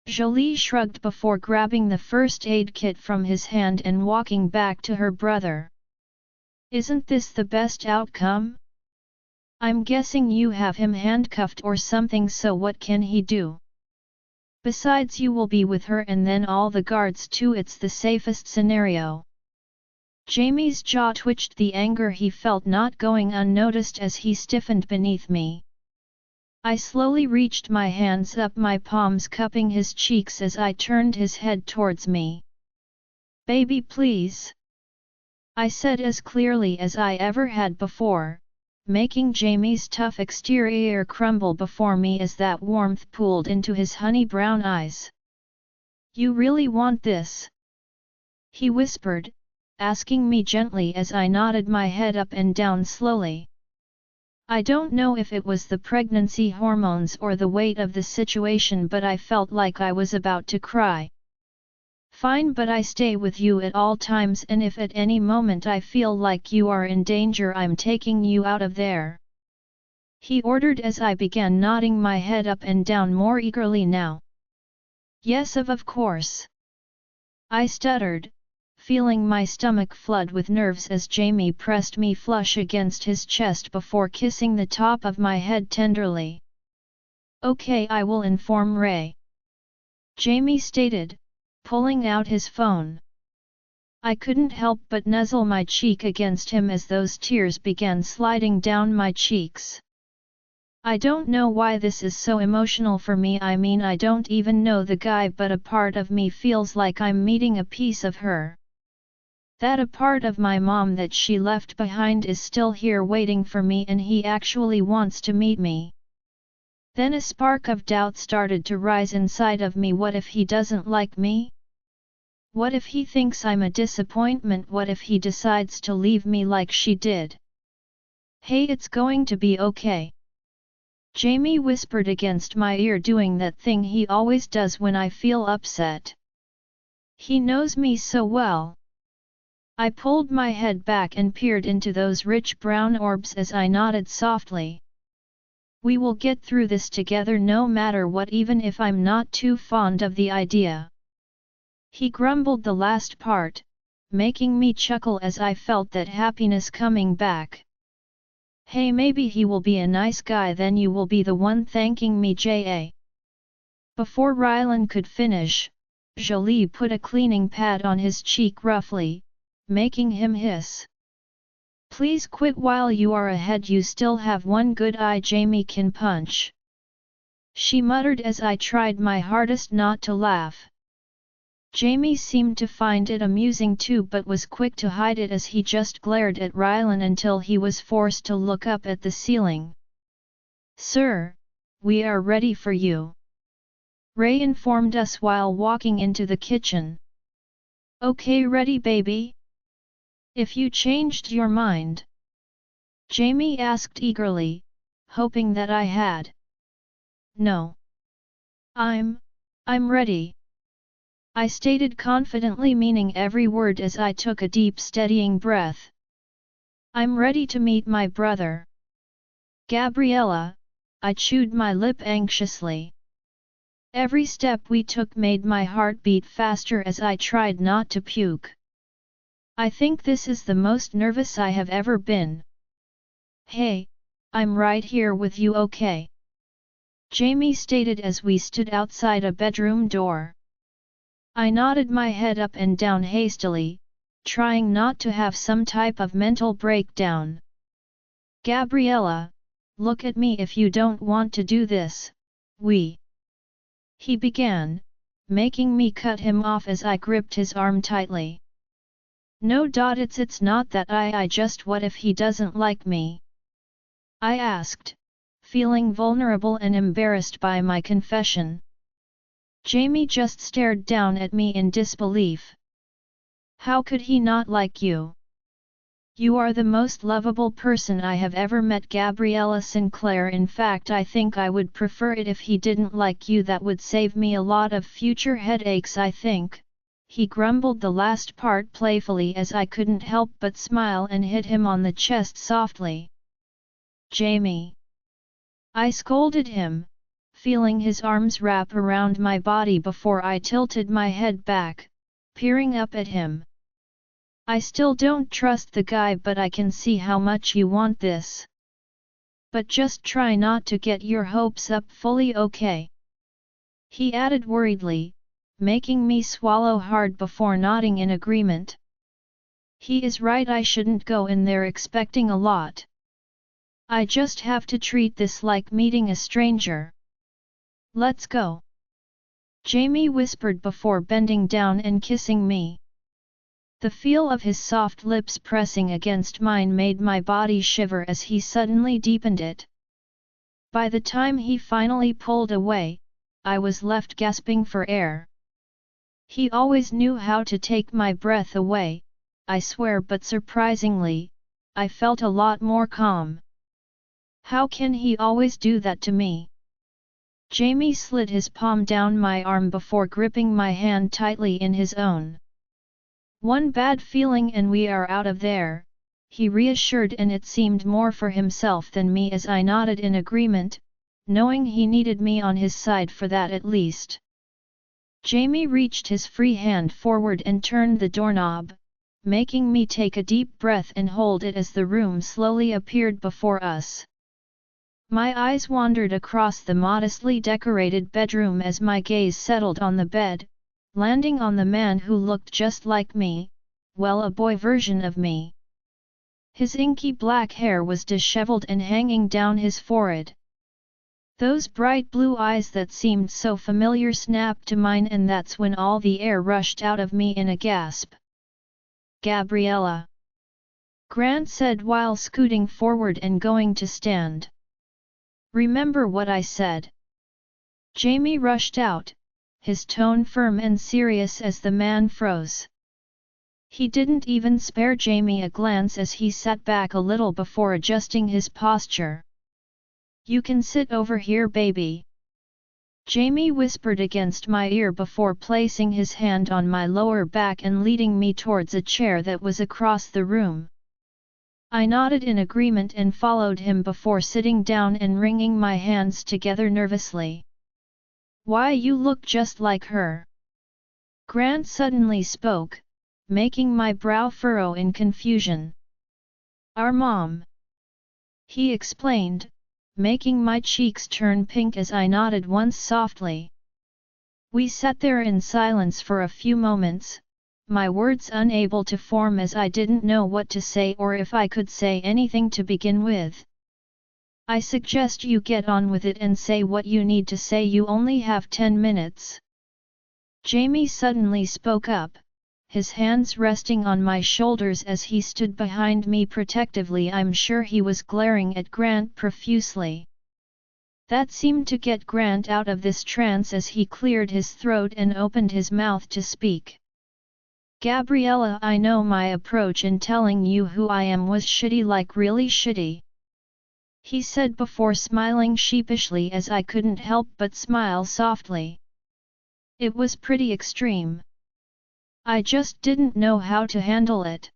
Jolie shrugged before grabbing the first aid kit from his hand and walking back to her brother. Isn't this the best outcome? I'm guessing you have him handcuffed or something, so what can he do? Besides, you will be with her and then all the guards too. It's the safest scenario. Jamie's jaw twitched, the anger he felt not going unnoticed as he stiffened beneath me. I slowly reached my hands up, my palms cupping his cheeks as I turned his head towards me. Baby, please. I said as clearly as I ever had before, making Jamie's tough exterior crumble before me as that warmth pooled into his honey brown eyes. You really want this? He whispered, asking me gently as I nodded my head up and down slowly. I don't know if it was the pregnancy hormones or the weight of the situation, but I felt like I was about to cry. Fine, but I stay with you at all times, and if at any moment I feel like you are in danger, I'm taking you out of there. He ordered as I began nodding my head up and down more eagerly now. Yes, of course. I stuttered, feeling my stomach flood with nerves as Jamie pressed me flush against his chest before kissing the top of my head tenderly. Okay, I will inform Ray. Jamie stated, pulling out his phone. I couldn't help but nuzzle my cheek against him as those tears began sliding down my cheeks. I don't know why this is so emotional for me. I mean, I don't even know the guy, but a part of me feels like I'm meeting a piece of her. That a part of my mom that she left behind is still here waiting for me, and he actually wants to meet me. Then a spark of doubt started to rise inside of me. What if he doesn't like me? What if he thinks I'm a disappointment? What if he decides to leave me like she did? Hey, it's going to be okay. Jamie whispered against my ear, doing that thing he always does when I feel upset. He knows me so well. I pulled my head back and peered into those rich brown orbs as I nodded softly. We will get through this together no matter what, even if I'm not too fond of the idea. He grumbled the last part, making me chuckle as I felt that happiness coming back. Hey, maybe he will be a nice guy, then you will be the one thanking me, Ja. Before Rylan could finish, Jolie put a cleaning pad on his cheek roughly, making him hiss. Please quit while you are ahead, you still have one good eye Jamie can punch. She muttered as I tried my hardest not to laugh. Jamie seemed to find it amusing too, but was quick to hide it as he just glared at Rylan until he was forced to look up at the ceiling. Sir, we are ready for you. Ray informed us while walking into the kitchen. Okay, ready baby? If you changed your mind? Jamie asked eagerly, hoping that I had. No. I'm ready. I stated confidently, meaning every word as I took a deep steadying breath. I'm ready to meet my brother. Gabriella, I chewed my lip anxiously. Every step we took made my heart beat faster as I tried not to puke. I think this is the most nervous I have ever been. Hey, I'm right here with you, okay? Jamie stated as we stood outside a bedroom door. I nodded my head up and down hastily, trying not to have some type of mental breakdown. Gabriella, look at me if you don't want to do this, He began, making me cut him off as I gripped his arm tightly. No, it's not that I just what if he doesn't like me? I asked, feeling vulnerable and embarrassed by my confession. Jamie just stared down at me in disbelief. How could he not like you? You are the most lovable person I have ever met, Gabriella Sinclair. In fact, I think I would prefer it if he didn't like you. That would save me a lot of future headaches, I think. He grumbled the last part playfully as I couldn't help but smile and hit him on the chest softly. Jamie! I scolded him, feeling his arms wrap around my body before I tilted my head back, peering up at him. I still don't trust the guy, but I can see how much you want this. But just try not to get your hopes up fully, okay? He added worriedly, making me swallow hard before nodding in agreement. He is right, I shouldn't go in there expecting a lot. I just have to treat this like meeting a stranger. Let's go. Jamie whispered before bending down and kissing me. The feel of his soft lips pressing against mine made my body shiver as he suddenly deepened it. By the time he finally pulled away, I was left gasping for air. He always knew how to take my breath away, I swear, but surprisingly, I felt a lot more calm. How can he always do that to me? Jamie slid his palm down my arm before gripping my hand tightly in his own. One bad feeling and we are out of there, he reassured, and it seemed more for himself than me as I nodded in agreement, knowing he needed me on his side for that at least. Jamie reached his free hand forward and turned the doorknob, making me take a deep breath and hold it as the room slowly appeared before us. My eyes wandered across the modestly decorated bedroom as my gaze settled on the bed, landing on the man who looked just like me, well, a boy version of me. His inky black hair was disheveled and hanging down his forehead. Those bright blue eyes that seemed so familiar snapped to mine, and that's when all the air rushed out of me in a gasp. Gabriella! Grant said while scooting forward and going to stand. Remember what I said? Jamie rushed out, his tone firm and serious as the man froze. He didn't even spare Jamie a glance as he sat back a little before adjusting his posture. You can sit over here, baby. Jamie whispered against my ear before placing his hand on my lower back and leading me towards a chair that was across the room. I nodded in agreement and followed him before sitting down and wringing my hands together nervously. Why, you look just like her. Grant suddenly spoke, making my brow furrow in confusion. Our mom. He explained, making my cheeks turn pink as I nodded once softly. We sat there in silence for a few moments, my words unable to form as I didn't know what to say or if I could say anything to begin with. I suggest you get on with it and say what you need to say, you only have 10 minutes. Jamie suddenly spoke up, his hands resting on my shoulders as he stood behind me protectively. I'm sure he was glaring at Grant profusely. That seemed to get Grant out of this trance as he cleared his throat and opened his mouth to speak. Gabriella, I know my approach in telling you who I am was shitty, like really shitty. he said before smiling sheepishly as I couldn't help but smile softly. It was pretty extreme. I just didn't know how to handle it.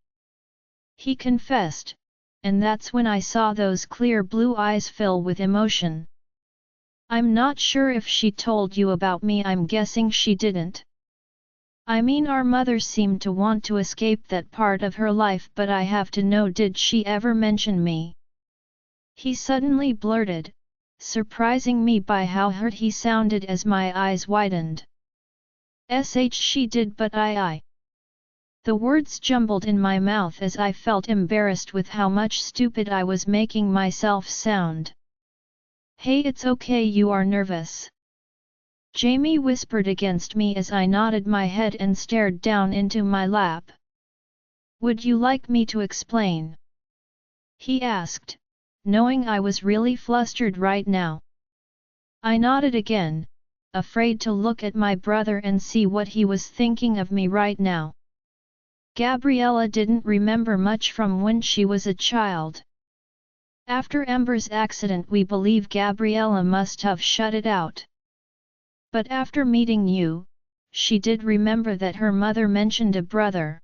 He confessed, and that's when I saw those clear blue eyes fill with emotion. I'm not sure if she told you about me, I'm guessing she didn't. I mean, our mother seemed to want to escape that part of her life, but I have to know, did she ever mention me? He suddenly blurted, surprising me by how hurt he sounded as my eyes widened. She did, but I. The words jumbled in my mouth as I felt embarrassed with how much stupid I was making myself sound. Hey, it's okay, you are nervous. Jamie whispered against me as I nodded my head and stared down into my lap. Would you like me to explain? He asked, knowing I was really flustered right now. I nodded again, afraid to look at my brother and see what he was thinking of me right now. Gabriella didn't remember much from when she was a child. After Amber's accident, we believe Gabriella must have shut it out. But after meeting you, she did remember that her mother mentioned a brother.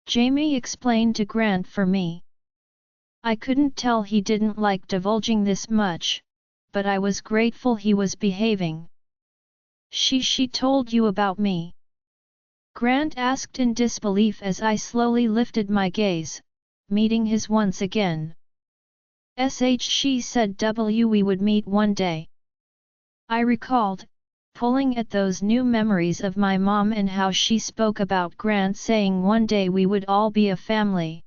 Jamie explained to Grant for me. I couldn't tell he didn't like divulging this much, but I was grateful he was behaving. She told you about me? Grant asked in disbelief as I slowly lifted my gaze, meeting his once again. She said we would meet one day. I recalled, pulling at those new memories of my mom and how she spoke about Grant saying one day we would all be a family.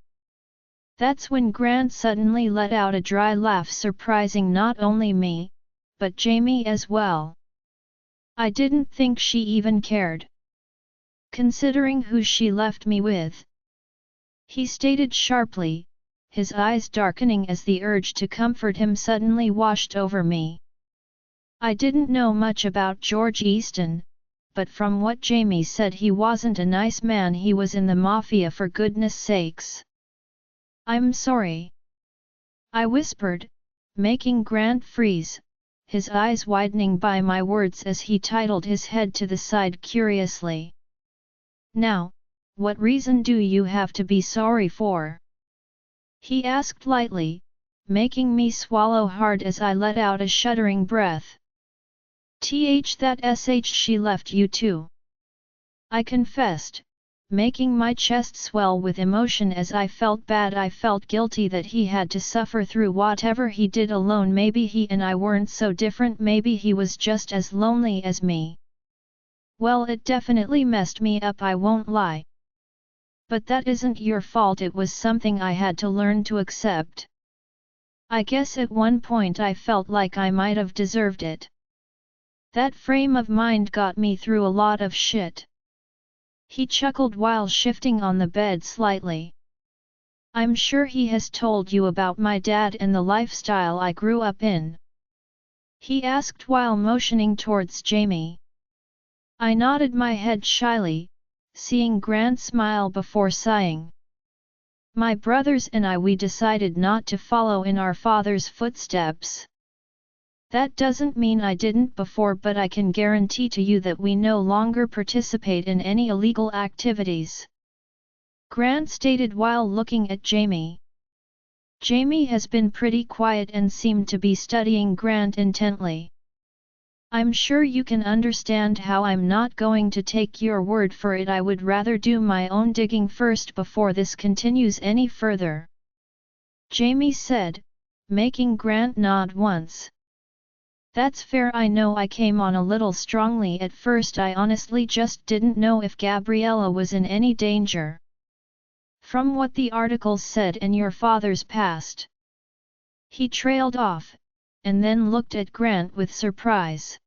That's when Grant suddenly let out a dry laugh, surprising not only me, but Jamie as well. I didn't think she even cared, considering who she left me with. He stated sharply, his eyes darkening as the urge to comfort him suddenly washed over me. I didn't know much about George Easton, but from what Jamie said, he wasn't a nice man. He was in the mafia, for goodness sakes. I'm sorry, I whispered, making Grant freeze, his eyes widening by my words as he tilted his head to the side curiously. Now, what reason do you have to be sorry for? He asked lightly, making me swallow hard as I let out a shuddering breath. She left you too. I confessed, making my chest swell with emotion as I felt bad. I felt guilty that he had to suffer through whatever he did alone. Maybe he and I weren't so different, maybe he was just as lonely as me. Well, it definitely messed me up, I won't lie. But that isn't your fault, it was something I had to learn to accept. I guess at one point I felt like I might have deserved it. That frame of mind got me through a lot of shit. He chuckled while shifting on the bed slightly. I'm sure he has told you about my dad and the lifestyle I grew up in? He asked while motioning towards Jamie. I nodded my head shyly, seeing Grant smile before sighing. My brothers and we decided not to follow in our father's footsteps. That doesn't mean I didn't before, but I can guarantee to you that we no longer participate in any illegal activities. Grant stated while looking at Jamie. Jamie has been pretty quiet and seemed to be studying Grant intently. I'm sure you can understand how I'm not going to take your word for it. I would rather do my own digging first before this continues any further. Jamie said, making Grant nod once. That's fair. I know I came on a little strongly at first. I honestly just didn't know if Gabriella was in any danger. From what the articles said and your father's past. He trailed off, and then looked at Grant with surprise.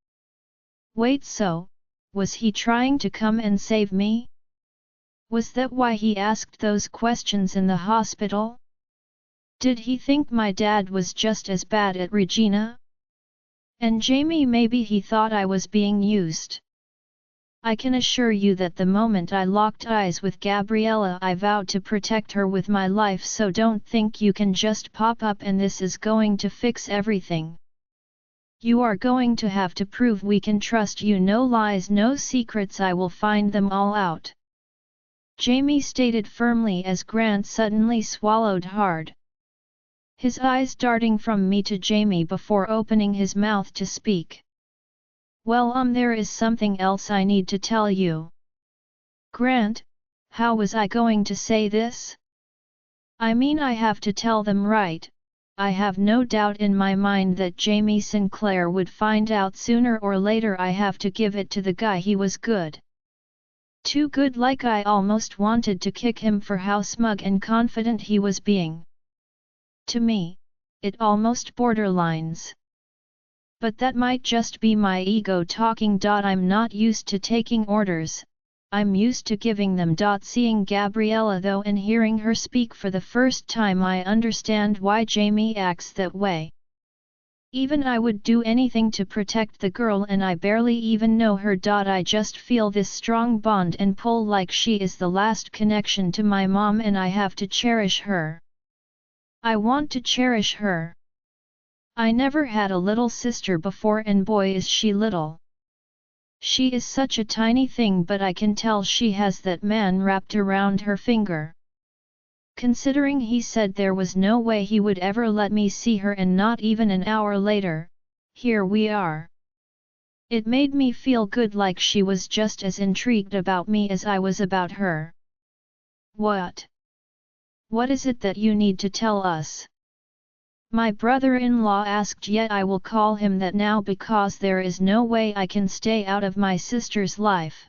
Wait, so, was he trying to come and save me? Was that why he asked those questions in the hospital? Did he think my dad was just as bad at Regina? And Jamie, maybe he thought I was being used. I can assure you that the moment I locked eyes with Gabriella I vowed to protect her with my life, so don't think you can just pop up and this is going to fix everything. You are going to have to prove we can trust you. No lies, no secrets, I will find them all out. Jamie stated firmly as Grant suddenly swallowed hard. His eyes darting from me to Jamie before opening his mouth to speak. Well, there is something else I need to tell you. Grant, how was I going to say this? I mean, I have to tell them, right? I have no doubt in my mind that Jamie Sinclair would find out sooner or later. I have to give it to the guy, he was good. Too good, like I almost wanted to kick him for how smug and confident he was being. To me, it almost borderlines. But that might just be my ego talking. I'm not used to taking orders, I'm used to giving them. Seeing Gabriella though and hearing her speak for the first time, I understand why Jamie acts that way. Even I would do anything to protect the girl, and I barely even know her. I just feel this strong bond and pull, like she is the last connection to my mom and I have to cherish her. I want to cherish her. I never had a little sister before, and boy is she little. She is such a tiny thing, but I can tell she has that man wrapped around her finger. Considering he said there was no way he would ever let me see her, and not even an hour later, here we are. It made me feel good, like she was just as intrigued about me as I was about her. What? What is it that you need to tell us? My brother-in-law asked, yet I will call him that now because there is no way I can stay out of my sister's life.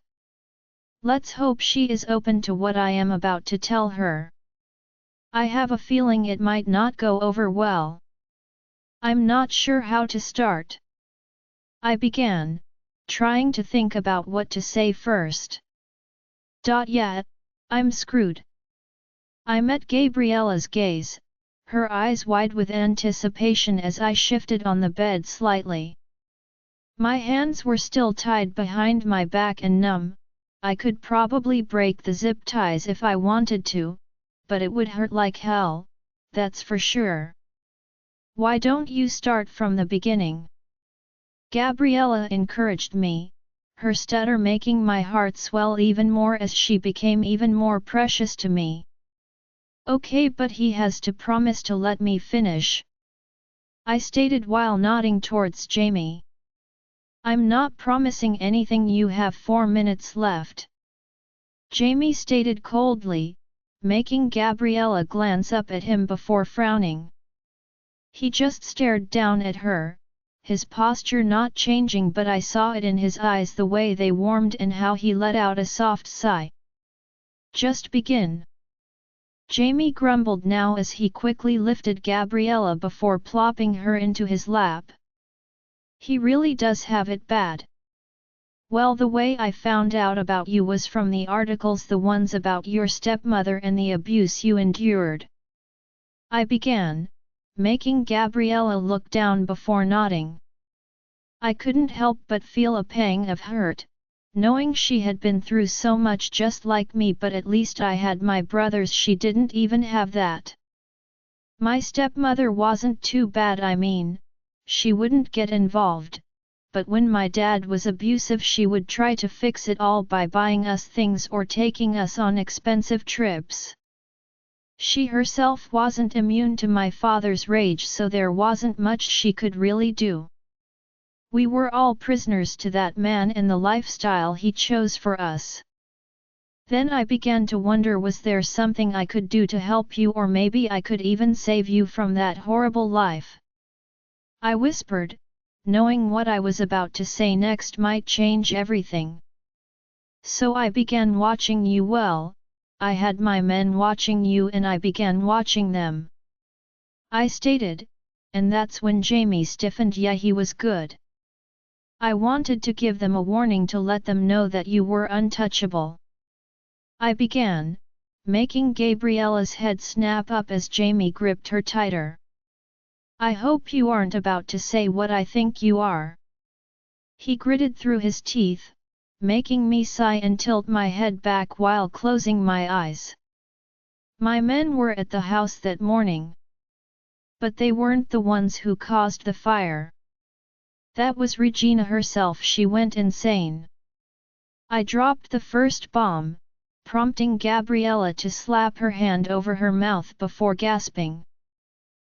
Let's hope she is open to what I am about to tell her. I have a feeling it might not go over well. I'm not sure how to start. I began, trying to think about what to say first. Yeah, I'm screwed. I met Gabriella's gaze, her eyes wide with anticipation as I shifted on the bed slightly. My hands were still tied behind my back and numb. I could probably break the zip ties if I wanted to, but it would hurt like hell, that's for sure. Why don't you start from the beginning? Gabriella encouraged me, her stutter making my heart swell even more as she became even more precious to me. Okay, but he has to promise to let me finish, I stated while nodding towards Jamie. I'm not promising anything, you have 4 minutes left. Jamie stated coldly, making Gabriella glance up at him before frowning. He just stared down at her, his posture not changing, but I saw it in his eyes, the way they warmed and how he let out a soft sigh. Just begin. Jamie grumbled now as he quickly lifted Gabriella before plopping her into his lap. He really does have it bad. Well, the way I found out about you was from the articles, the ones about your stepmother and the abuse you endured. I began, making Gabriella look down before nodding. I couldn't help but feel a pang of hurt, knowing she had been through so much just like me, but at least I had my brothers, she didn't even have that. My stepmother wasn't too bad, I mean, she wouldn't get involved, but when my dad was abusive she would try to fix it all by buying us things or taking us on expensive trips. She herself wasn't immune to my father's rage, so there wasn't much she could really do. We were all prisoners to that man and the lifestyle he chose for us. Then I began to wonder, was there something I could do to help you, or maybe I could even save you from that horrible life? I whispered, knowing what I was about to say next might change everything. So I began watching you. Well, I had my men watching you and I began watching them, I stated, and that's when Jamie stiffened. Yeah, he was good. I wanted to give them a warning to let them know that you were untouchable. I began, making Gabriella's head snap up as Jamie gripped her tighter. I hope you aren't about to say what I think you are. He gritted through his teeth, making me sigh and tilt my head back while closing my eyes. My men were at the house that morning. But they weren't the ones who caused the fire. That was Regina herself. She went insane. I dropped the first bomb, prompting Gabriella to slap her hand over her mouth before gasping.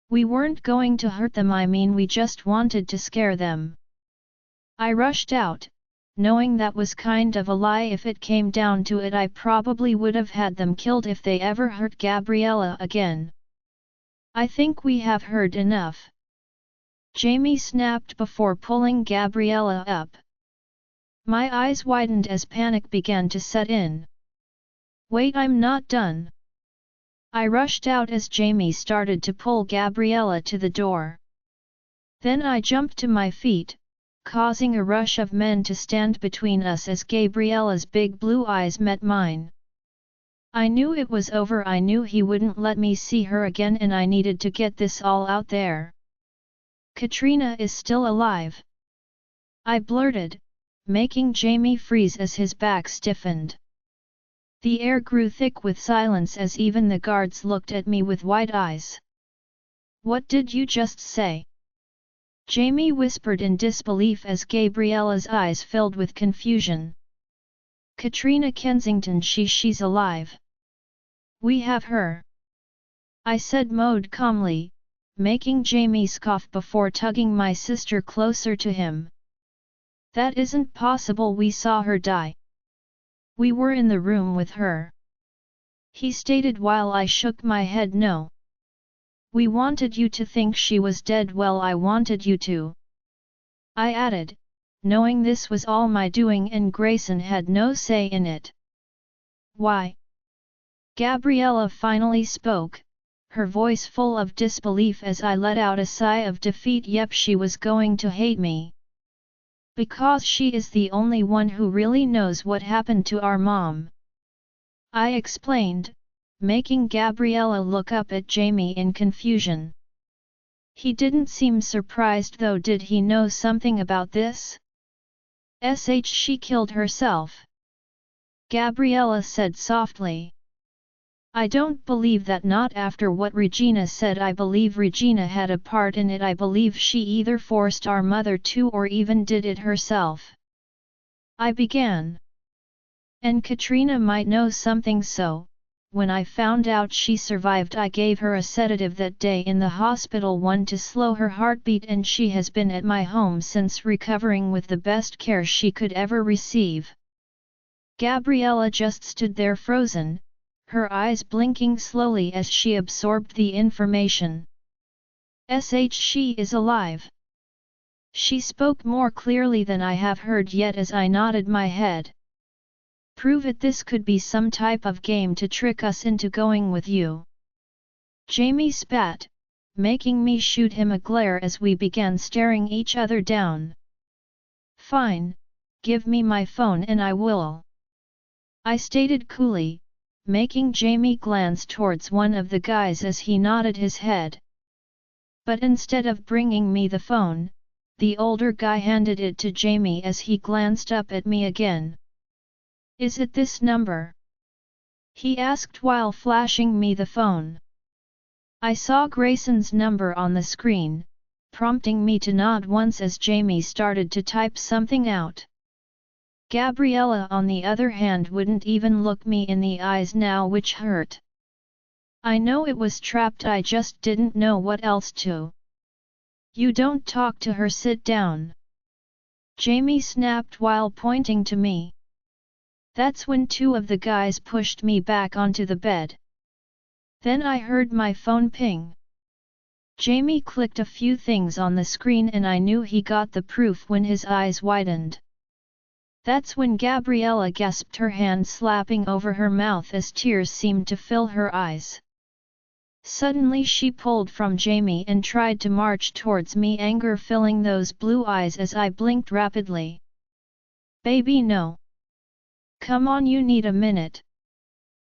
We weren't going to hurt them, I mean we just wanted to scare them. I rushed out, knowing that was kind of a lie. If it came down to it, I probably would have had them killed if they ever hurt Gabriella again. I think we have heard enough. Jamie snapped before pulling Gabriella up. My eyes widened as panic began to set in. Wait, I'm not done. I rushed out as Jamie started to pull Gabriella to the door. Then I jumped to my feet, causing a rush of men to stand between us as Gabriella's big blue eyes met mine. I knew it was over. I knew he wouldn't let me see her again, and I needed to get this all out there. Katrina is still alive, I blurted, making Jamie freeze as his back stiffened. The air grew thick with silence as even the guards looked at me with wide eyes. What did you just say? Jamie whispered in disbelief as Gabriella's eyes filled with confusion. Katrina Kensington, she's alive. We have her. I said calmly, making Jamie scoff before tugging my sister closer to him. That isn't possible, we saw her die. We were in the room with her. He stated while I shook my head no. We wanted you to think she was dead. Well, I wanted you to. I added, knowing this was all my doing and Grayson had no say in it. Why? Gabriella finally spoke, her voice full of disbelief as I let out a sigh of defeat. Yep, she was going to hate me. Because she is the only one who really knows what happened to our mom. I explained, making Gabriella look up at Jamie in confusion. He didn't seem surprised though. Did he know something about this? She killed herself. Gabriella said softly. I don't believe that, not after what Regina said. I believe Regina had a part in it. I believe she either forced our mother to or even did it herself. I began. And Katrina might know something, so, when I found out she survived, I gave her a sedative that day in the hospital, one to slow her heartbeat, and she has been at my home since, recovering with the best care she could ever receive. Gabriella just stood there frozen, her eyes blinking slowly as she absorbed the information. She is alive. She spoke more clearly than I have heard yet as I nodded my head. Prove it. This could be some type of game to trick us into going with you. Jamie spat, making me shoot him a glare as we began staring each other down. Fine, give me my phone and I will. I stated coolly, making Jamie glance towards one of the guys as he nodded his head. But instead of bringing me the phone, the older guy handed it to Jamie as he glanced up at me again. Is it this number? He asked while flashing me the phone. I saw Grayson's number on the screen, prompting me to nod once as Jamie started to type something out. Gabriella on the other hand wouldn't even look me in the eyes now, which hurt. I know it was trapped, I just didn't know what else to. You don't talk to her, sit down. Jamie snapped while pointing to me. That's when two of the guys pushed me back onto the bed. Then I heard my phone ping. Jamie clicked a few things on the screen and I knew he got the proof when his eyes widened. That's when Gabriella gasped, her hand slapping over her mouth as tears seemed to fill her eyes. Suddenly she pulled from Jamie and tried to march towards me, anger filling those blue eyes as I blinked rapidly. Baby, no. Come on, you need a minute.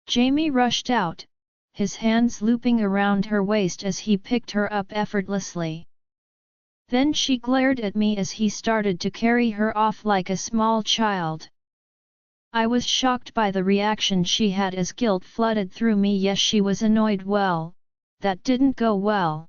Jamie rushed out, his hands looping around her waist as he picked her up effortlessly. Then she glared at me as he started to carry her off like a small child. I was shocked by the reaction she had as guilt flooded through me. Yes, she was annoyed. Well, that didn't go well.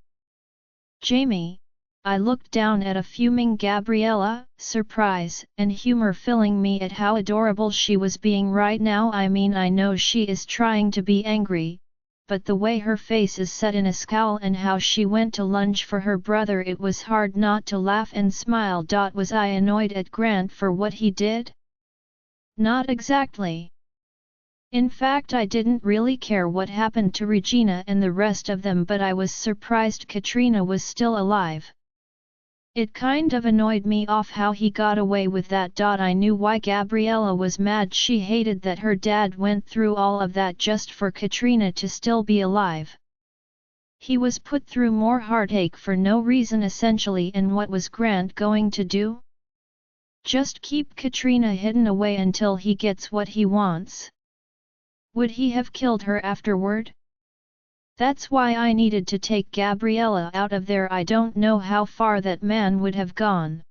Jamie, I looked down at a fuming Gabriella, surprise and humor filling me at how adorable she was being right now. I mean, I know she is trying to be angry, but the way her face is set in a scowl and how she went to lunge for her brother, it was hard not to laugh and smile. Was I annoyed at Grant for what he did? Not exactly. In fact, I didn't really care what happened to Regina and the rest of them, but I was surprised Katrina was still alive. It kind of annoyed me off how he got away with that. I knew why Gabriella was mad. She hated that her dad went through all of that just for Katrina to still be alive. He was put through more heartache for no reason essentially, and what was Grant going to do? Just keep Katrina hidden away until he gets what he wants? Would he have killed her afterward? That's why I needed to take Gabriella out of there. I don't know how far that man would have gone.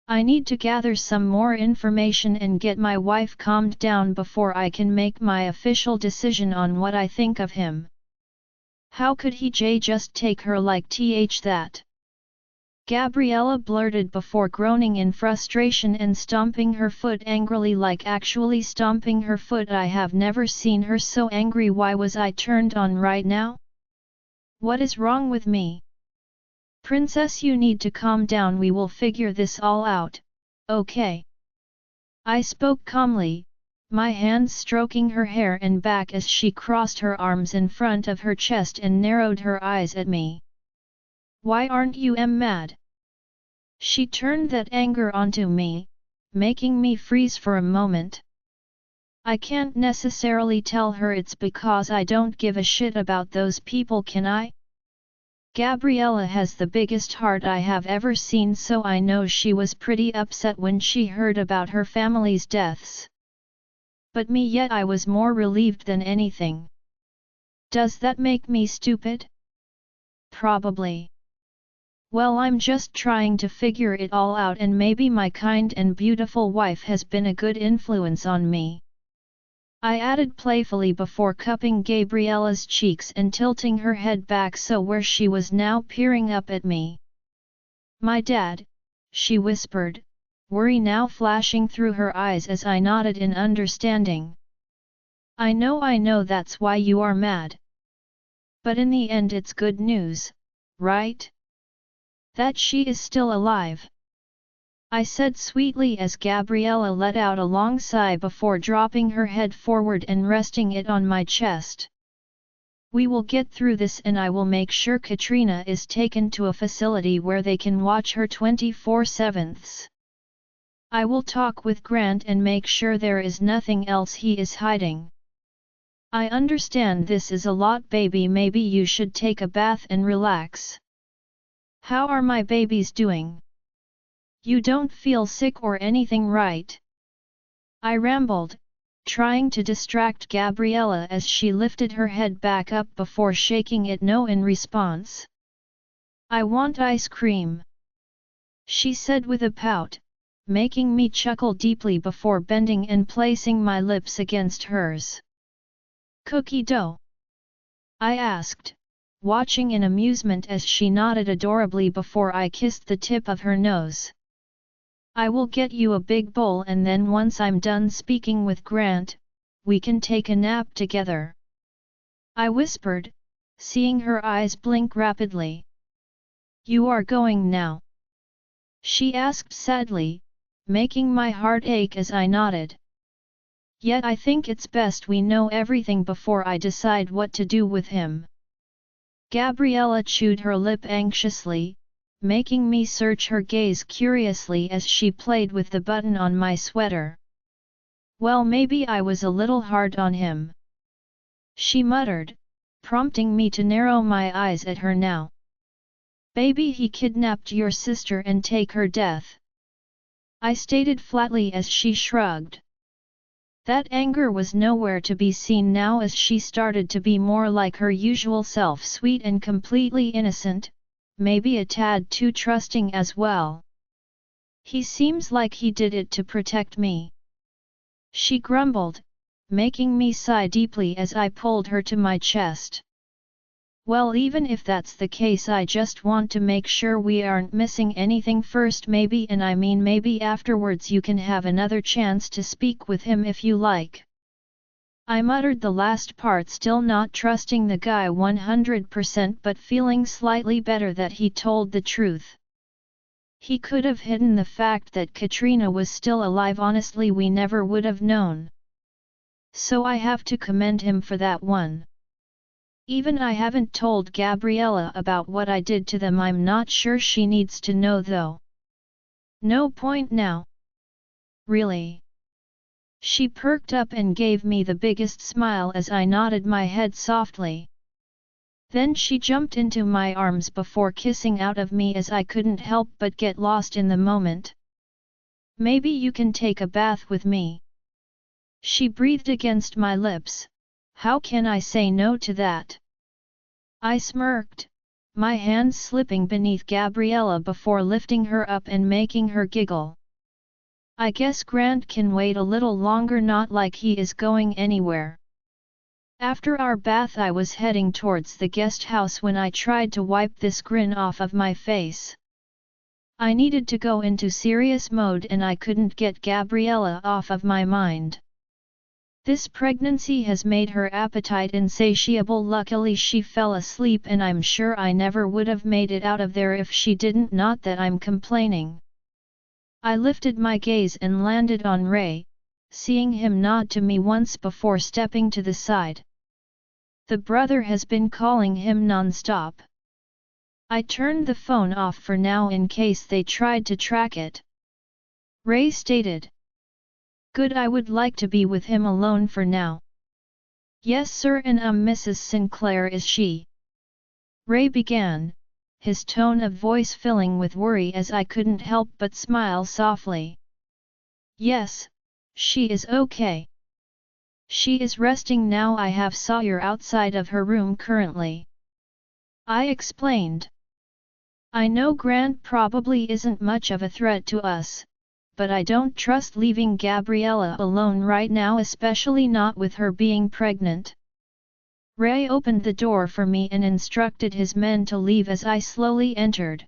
I need to gather some more information and get my wife calmed down before I can make my official decision on what I think of him. How could he just take her like that? Gabriella blurted before groaning in frustration and stomping her foot angrily, like actually stomping her foot. I have never seen her so angry. Why was I turned on right now? What is wrong with me? Princess, you need to calm down. We will figure this all out, okay? I spoke calmly, my hands stroking her hair and back as she crossed her arms in front of her chest and narrowed her eyes at me. Why aren't you mad? She turned that anger onto me, making me freeze for a moment. I can't necessarily tell her it's because I don't give a shit about those people, can I? Gabriella has the biggest heart I have ever seen, so I know she was pretty upset when she heard about her family's deaths. But me, yet I was more relieved than anything. Does that make me stupid? Probably. Well, I'm just trying to figure it all out, and maybe my kind and beautiful wife has been a good influence on me. I added playfully before cupping Gabriella's cheeks and tilting her head back so where she was now peering up at me. My dad, she whispered, worry now flashing through her eyes as I nodded in understanding. I know that's why you are mad. But in the end it's good news, right? That she is still alive. I said sweetly as Gabriella let out a long sigh before dropping her head forward and resting it on my chest. We will get through this, and I will make sure Katrina is taken to a facility where they can watch her 24/7. I will talk with Grant and make sure there is nothing else he is hiding. I understand this is a lot, baby. Maybe you should take a bath and relax. How are my babies doing? You don't feel sick or anything, right? I rambled, trying to distract Gabriella as she lifted her head back up before shaking it no in response. I want ice cream, she said with a pout, making me chuckle deeply before bending and placing my lips against hers. Cookie dough? I asked, watching in amusement as she nodded adorably before I kissed the tip of her nose. I will get you a big bowl, and then once I'm done speaking with Grant, we can take a nap together. I whispered, seeing her eyes blink rapidly. You are going now? She asked sadly, making my heart ache as I nodded. Yet I think it's best we know everything before I decide what to do with him. Gabriella chewed her lip anxiously, making me search her gaze curiously as she played with the button on my sweater. Well, maybe I was a little hard on him, she muttered, prompting me to narrow my eyes at her now. Baby, he kidnapped your sister and take her death, I stated flatly as she shrugged. That anger was nowhere to be seen now as she started to be more like her usual self, sweet and completely innocent, maybe a tad too trusting as well. He seems like he did it to protect me, she grumbled, making me sigh deeply as I pulled her to my chest. Well, even if that's the case, I just want to make sure we aren't missing anything first, maybe, and I mean maybe afterwards you can have another chance to speak with him if you like. I muttered the last part, still not trusting the guy 100% but feeling slightly better that he told the truth. He could have hidden the fact that Katrina was still alive, honestly we never would have known. So I have to commend him for that one. Even I haven't told Gabriella about what I did to them. I'm not sure she needs to know though. No point now. Really? She perked up and gave me the biggest smile as I nodded my head softly. Then she jumped into my arms before kissing out of me as I couldn't help but get lost in the moment. Maybe you can take a bath with me. She breathed against my lips. How can I say no to that? I smirked, my hands slipping beneath Gabriella before lifting her up and making her giggle. I guess Grant can wait a little longer, not like he is going anywhere. After our bath I was heading towards the guest house when I tried to wipe this grin off of my face. I needed to go into serious mode and I couldn't get Gabriella off of my mind. This pregnancy has made her appetite insatiable. Luckily she fell asleep and I'm sure I never would have made it out of there if she didn't, not that I'm complaining. I lifted my gaze and landed on Ray, seeing him nod to me once before stepping to the side. The brother has been calling him non-stop. I turned the phone off for now in case they tried to track it. Ray stated. Good, I would like to be with him alone for now. Yes sir, and Mrs. Sinclair, is she? Ray began, his tone of voice filling with worry as I couldn't help but smile softly. Yes, she is okay. She is resting now. I have saw her outside of her room currently. I explained. I know Grant probably isn't much of a threat to us, but I don't trust leaving Gabriella alone right now, especially not with her being pregnant. Ray opened the door for me and instructed his men to leave as I slowly entered.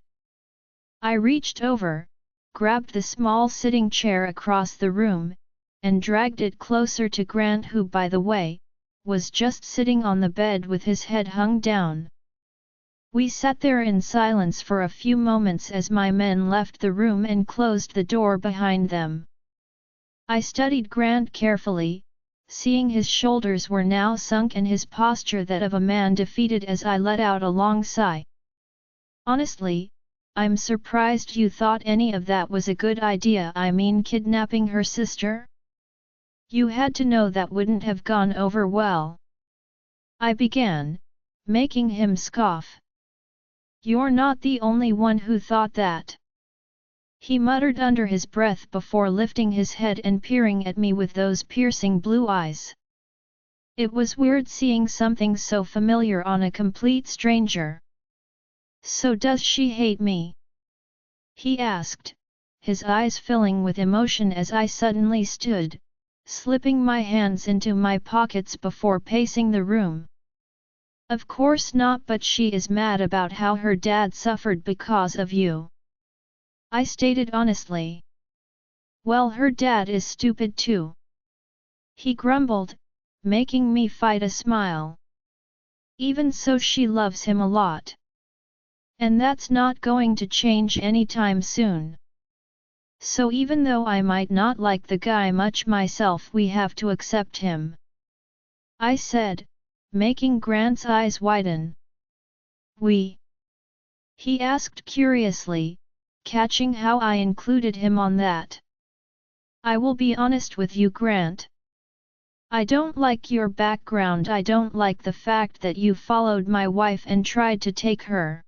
I reached over, grabbed the small sitting chair across the room, and dragged it closer to Grant, who, by the way, was just sitting on the bed with his head hung down. We sat there in silence for a few moments as my men left the room and closed the door behind them. I studied Grant carefully, seeing his shoulders were now sunk and his posture that of a man defeated as I let out a long sigh. Honestly, I'm surprised you thought any of that was a good idea. I mean, kidnapping her sister? You had to know that wouldn't have gone over well. I began, making him scoff. You're not the only one who thought that. He muttered under his breath before lifting his head and peering at me with those piercing blue eyes. It was weird seeing something so familiar on a complete stranger. So does she hate me? He asked, his eyes filling with emotion as I suddenly stood, slipping my hands into my pockets before pacing the room. Of course not, but she is mad about how her dad suffered because of you. I stated honestly. Well, her dad is stupid too. He grumbled, making me fight a smile. Even so, she loves him a lot. And that's not going to change anytime soon. So even though I might not like the guy much myself, we have to accept him. I said, making Grant's eyes widen. We? He asked curiously, catching how I included him on that. I will be honest with you, Grant. I don't like your background. I don't like the fact that you followed my wife and tried to take her.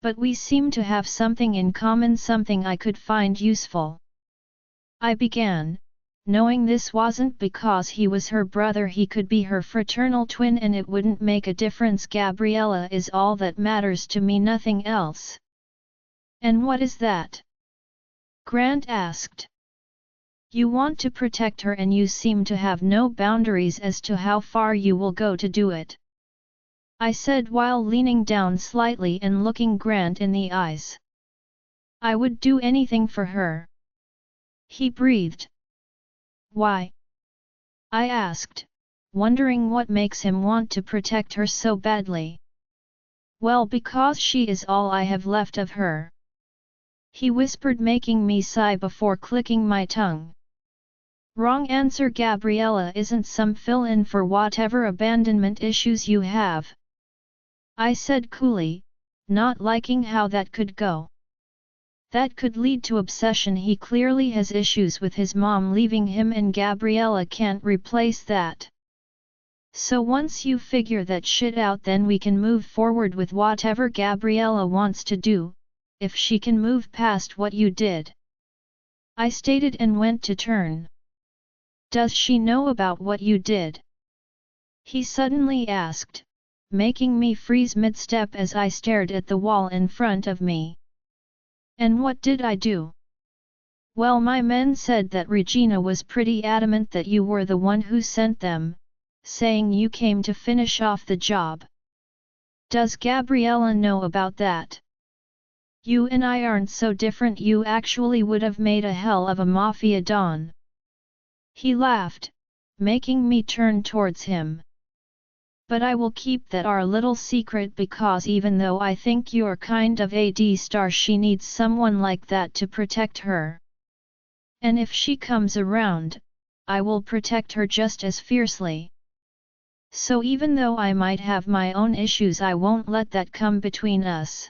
But we seem to have something in common, something I could find useful. I began, knowing this wasn't because he was her brother. He could be her fraternal twin and it wouldn't make a difference. Gabriella is all that matters to me, nothing else. And what is that? Grant asked. You want to protect her and you seem to have no boundaries as to how far you will go to do it. I said while leaning down slightly and looking Grant in the eyes. I would do anything for her. He breathed. Why? I asked, wondering what makes him want to protect her so badly. Well, because she is all I have left of her. He whispered, making me sigh before clicking my tongue. Wrong answer. Gabriella isn't some fill-in for whatever abandonment issues you have. I said coolly, not liking how that could go. That could lead to obsession. He clearly has issues with his mom leaving him and Gabriella can't replace that. So once you figure that shit out, then we can move forward with whatever Gabriella wants to do, if she can move past what you did. I stated and went to turn. Does she know about what you did? He suddenly asked, making me freeze mid-step as I stared at the wall in front of me. And what did I do? Well, my men said that Regina was pretty adamant that you were the one who sent them, saying you came to finish off the job. Does Gabriella know about that? You and I aren't so different. You actually would have made a hell of a mafia don. He laughed, making me turn towards him. But I will keep that our little secret, because even though I think you're kind of a D-star, she needs someone like that to protect her. And if she comes around, I will protect her just as fiercely. So even though I might have my own issues, I won't let that come between us.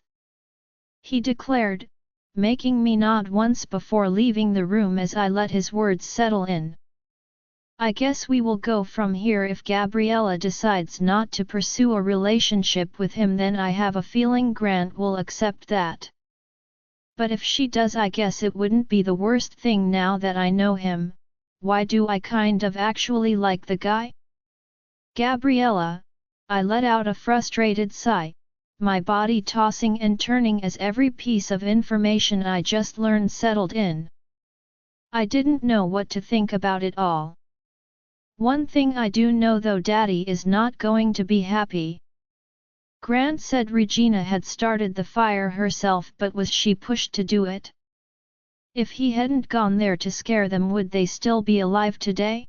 He declared, making me nod once before leaving the room as I let his words settle in. I guess we will go from here. If Gabriella decides not to pursue a relationship with him, then I have a feeling Grant will accept that. But if she does, I guess it wouldn't be the worst thing now that I know him. Why do I kind of actually like the guy? Gabriella, I let out a frustrated sigh, my body tossing and turning as every piece of information I just learned settled in. I didn't know what to think about it all. One thing I do know though, Daddy is not going to be happy. Grant said Regina had started the fire herself, but was she pushed to do it? If he hadn't gone there to scare them, would they still be alive today?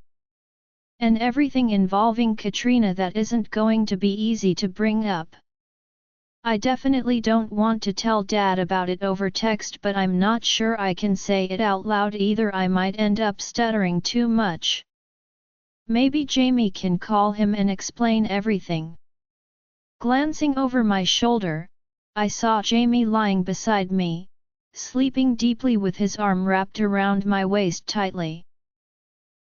And everything involving Katrina, that isn't going to be easy to bring up. I definitely don't want to tell Dad about it over text, but I'm not sure I can say it out loud either. I might end up stuttering too much. Maybe Jamie can call him and explain everything. Glancing over my shoulder, I saw Jamie lying beside me, sleeping deeply with his arm wrapped around my waist tightly.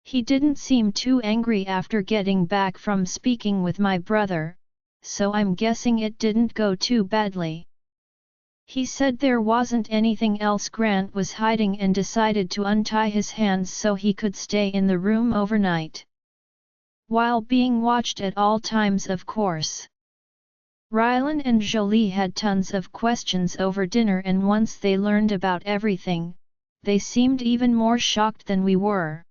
He didn't seem too angry after getting back from speaking with my brother, so I'm guessing it didn't go too badly. He said there wasn't anything else Grant was hiding and decided to untie his hands so he could stay in the room overnight. While being watched at all times, of course. Rylan and Jolie had tons of questions over dinner, and once they learned about everything, they seemed even more shocked than we were.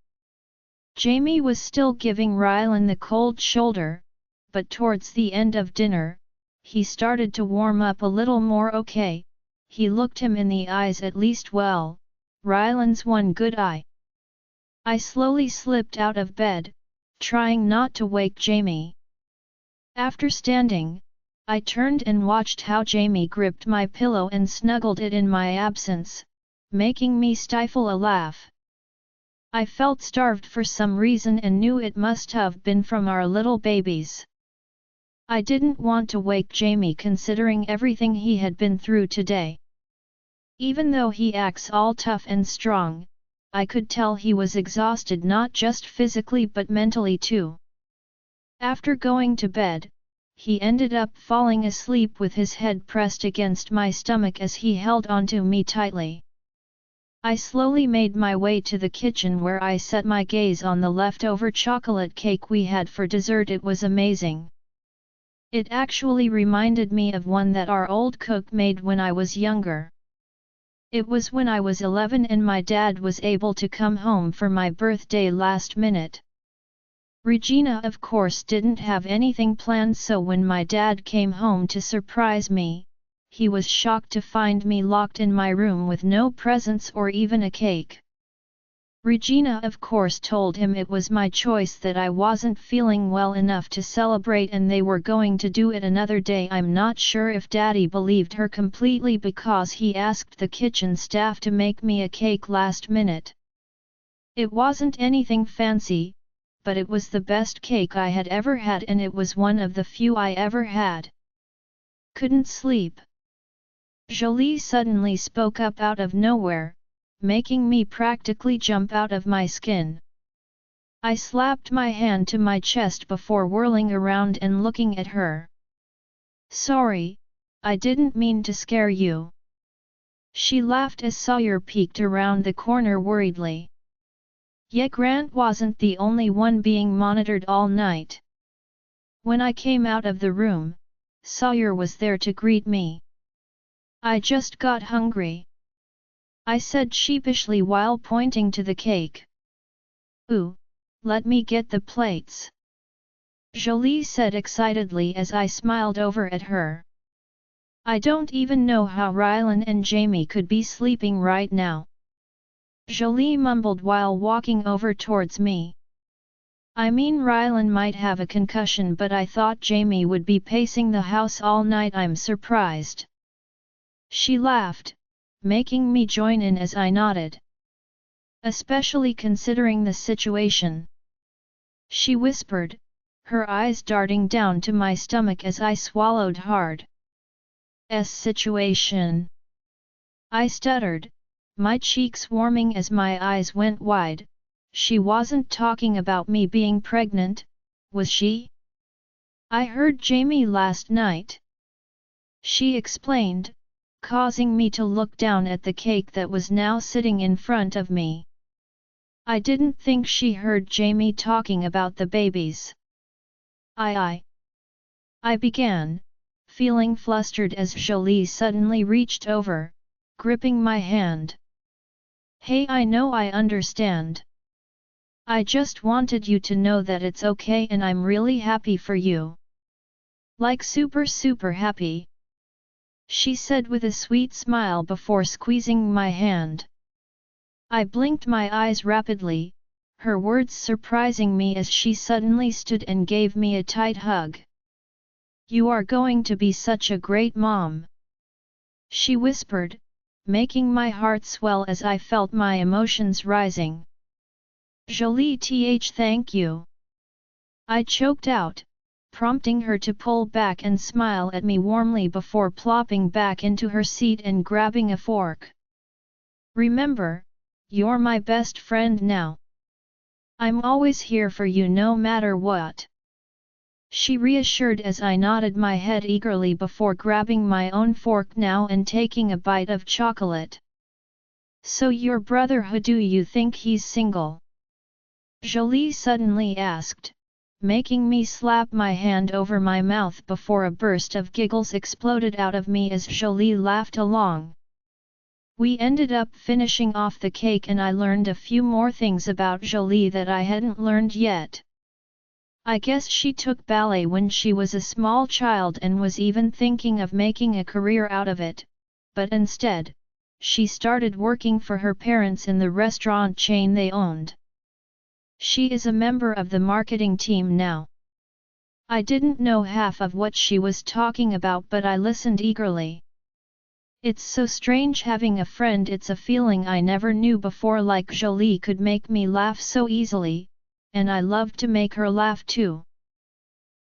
Jamie was still giving Rylan the cold shoulder, but towards the end of dinner, he started to warm up a little more. Okay, he looked him in the eyes at least. Well, Rylan's one good eye. I slowly slipped out of bed, trying not to wake Jamie. After standing, I turned and watched how Jamie gripped my pillow and snuggled it in my absence, making me stifle a laugh. I felt starved for some reason and knew it must have been from our little babies. I didn't want to wake Jamie considering everything he had been through today. Even though he acts all tough and strong, I could tell he was exhausted, not just physically but mentally too. After going to bed, he ended up falling asleep with his head pressed against my stomach as he held onto me tightly. I slowly made my way to the kitchen where I set my gaze on the leftover chocolate cake we had for dessert. It was amazing. It actually reminded me of one that our old cook made when I was younger. It was when I was 11 and my dad was able to come home for my birthday last minute. Regina of course didn't have anything planned, so when my dad came home to surprise me, he was shocked to find me locked in my room with no presents or even a cake. Regina of course told him it was my choice, that I wasn't feeling well enough to celebrate and they were going to do it another day. I'm not sure if Daddy believed her completely because he asked the kitchen staff to make me a cake last minute. It wasn't anything fancy, but it was the best cake I had ever had and it was one of the few I ever had. Couldn't sleep. Jolie suddenly spoke up out of nowhere, making me practically jump out of my skin. I slapped my hand to my chest before whirling around and looking at her. Sorry, I didn't mean to scare you. She laughed as Sawyer peeked around the corner worriedly. Yet Grant wasn't the only one being monitored all night. When I came out of the room, Sawyer was there to greet me. I just got hungry, I said sheepishly while pointing to the cake. Ooh, let me get the plates, Jolie said excitedly as I smiled over at her. I don't even know how Rylan and Jamie could be sleeping right now, Jolie mumbled while walking over towards me. I mean, Rylan might have a concussion, but I thought Jamie would be pacing the house all night. I'm surprised. She laughed, making me join in as I nodded. Especially considering the situation, she whispered, her eyes darting down to my stomach as I swallowed hard. Situation, I stuttered, my cheeks warming as my eyes went wide. She wasn't talking about me being pregnant, was she? I heard Jamie last night, she explained, causing me to look down at the cake that was now sitting in front of me. I didn't think she heard Jamie talking about the babies. I began, feeling flustered as Jolie suddenly reached over, gripping my hand. Hey, I know, I understand. I just wanted you to know that it's okay and I'm really happy for you. Like super happy, she said with a sweet smile before squeezing my hand. I blinked my eyes rapidly, her words surprising me as she suddenly stood and gave me a tight hug. You are going to be such a great mom, she whispered, making my heart swell as I felt my emotions rising. Jolie, thank you, I choked out, prompting her to pull back and smile at me warmly before plopping back into her seat and grabbing a fork. Remember, you're my best friend now. I'm always here for you no matter what, she reassured as I nodded my head eagerly before grabbing my own fork now and taking a bite of chocolate. So your brother, who do you think he's single? Jolie suddenly asked, making me slap my hand over my mouth before a burst of giggles exploded out of me as Jolie laughed along. We ended up finishing off the cake and I learned a few more things about Jolie that I hadn't learned yet. I guess she took ballet when she was a small child and was even thinking of making a career out of it, but instead, she started working for her parents in the restaurant chain they owned. She is a member of the marketing team now. I didn't know half of what she was talking about, but I listened eagerly. It's so strange having a friend. It's a feeling I never knew before, like Jolie could make me laugh so easily, and I loved to make her laugh too.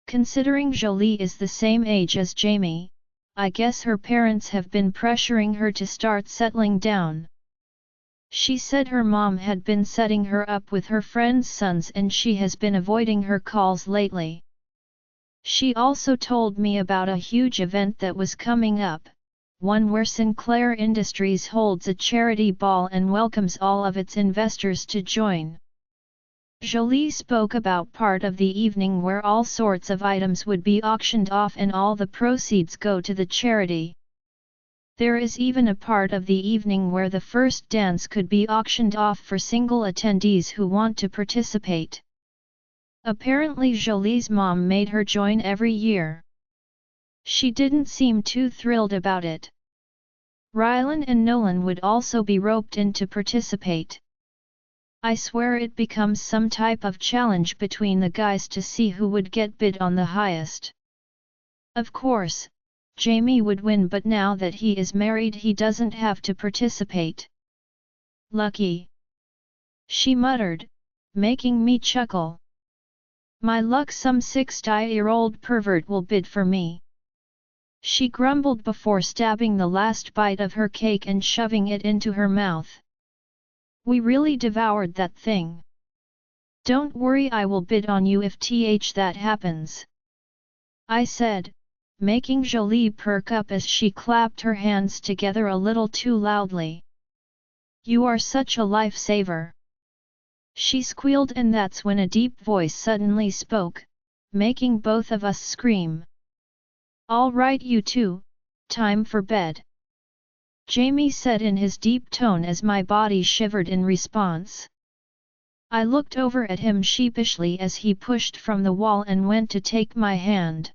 Considering Jolie is the same age as Jamie, I guess her parents have been pressuring her to start settling down. She said her mom had been setting her up with her friends' sons and she has been avoiding her calls lately. She also told me about a huge event that was coming up, one where Sinclair Industries holds a charity ball and welcomes all of its investors to join. Jolie spoke about part of the evening where all sorts of items would be auctioned off and all the proceeds go to the charity. There is even a part of the evening where the first dance could be auctioned off for single attendees who want to participate. Apparently Jolie's mom made her join every year. She didn't seem too thrilled about it. Rylan and Nolan would also be roped in to participate. I swear it becomes some type of challenge between the guys to see who would get bid on the highest. Of course, Jamie would win, but now that he is married he doesn't have to participate. Lucky, she muttered, making me chuckle. My luck, some 60-year-old pervert will bid for me. She grumbled before stabbing the last bite of her cake and shoving it into her mouth. We really devoured that thing. Don't worry, I will bid on you if that happens, I said, making Jolie perk up as she clapped her hands together a little too loudly. You are such a lifesaver, she squealed, and that's when a deep voice suddenly spoke, making both of us scream. All right you two, time for bed, Jamie said in his deep tone as my body shivered in response. I looked over at him sheepishly as he pushed from the wall and went to take my hand.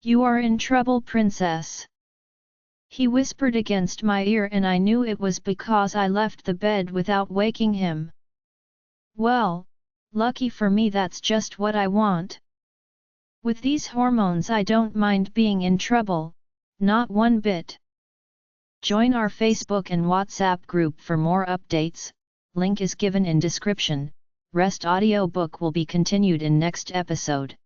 You are in trouble, princess, he whispered against my ear, and I knew it was because I left the bed without waking him. Well, lucky for me, that's just what I want. With these hormones I don't mind being in trouble, not one bit. Join our Facebook and WhatsApp group for more updates, link is given in description. Rest audiobook will be continued in next episode.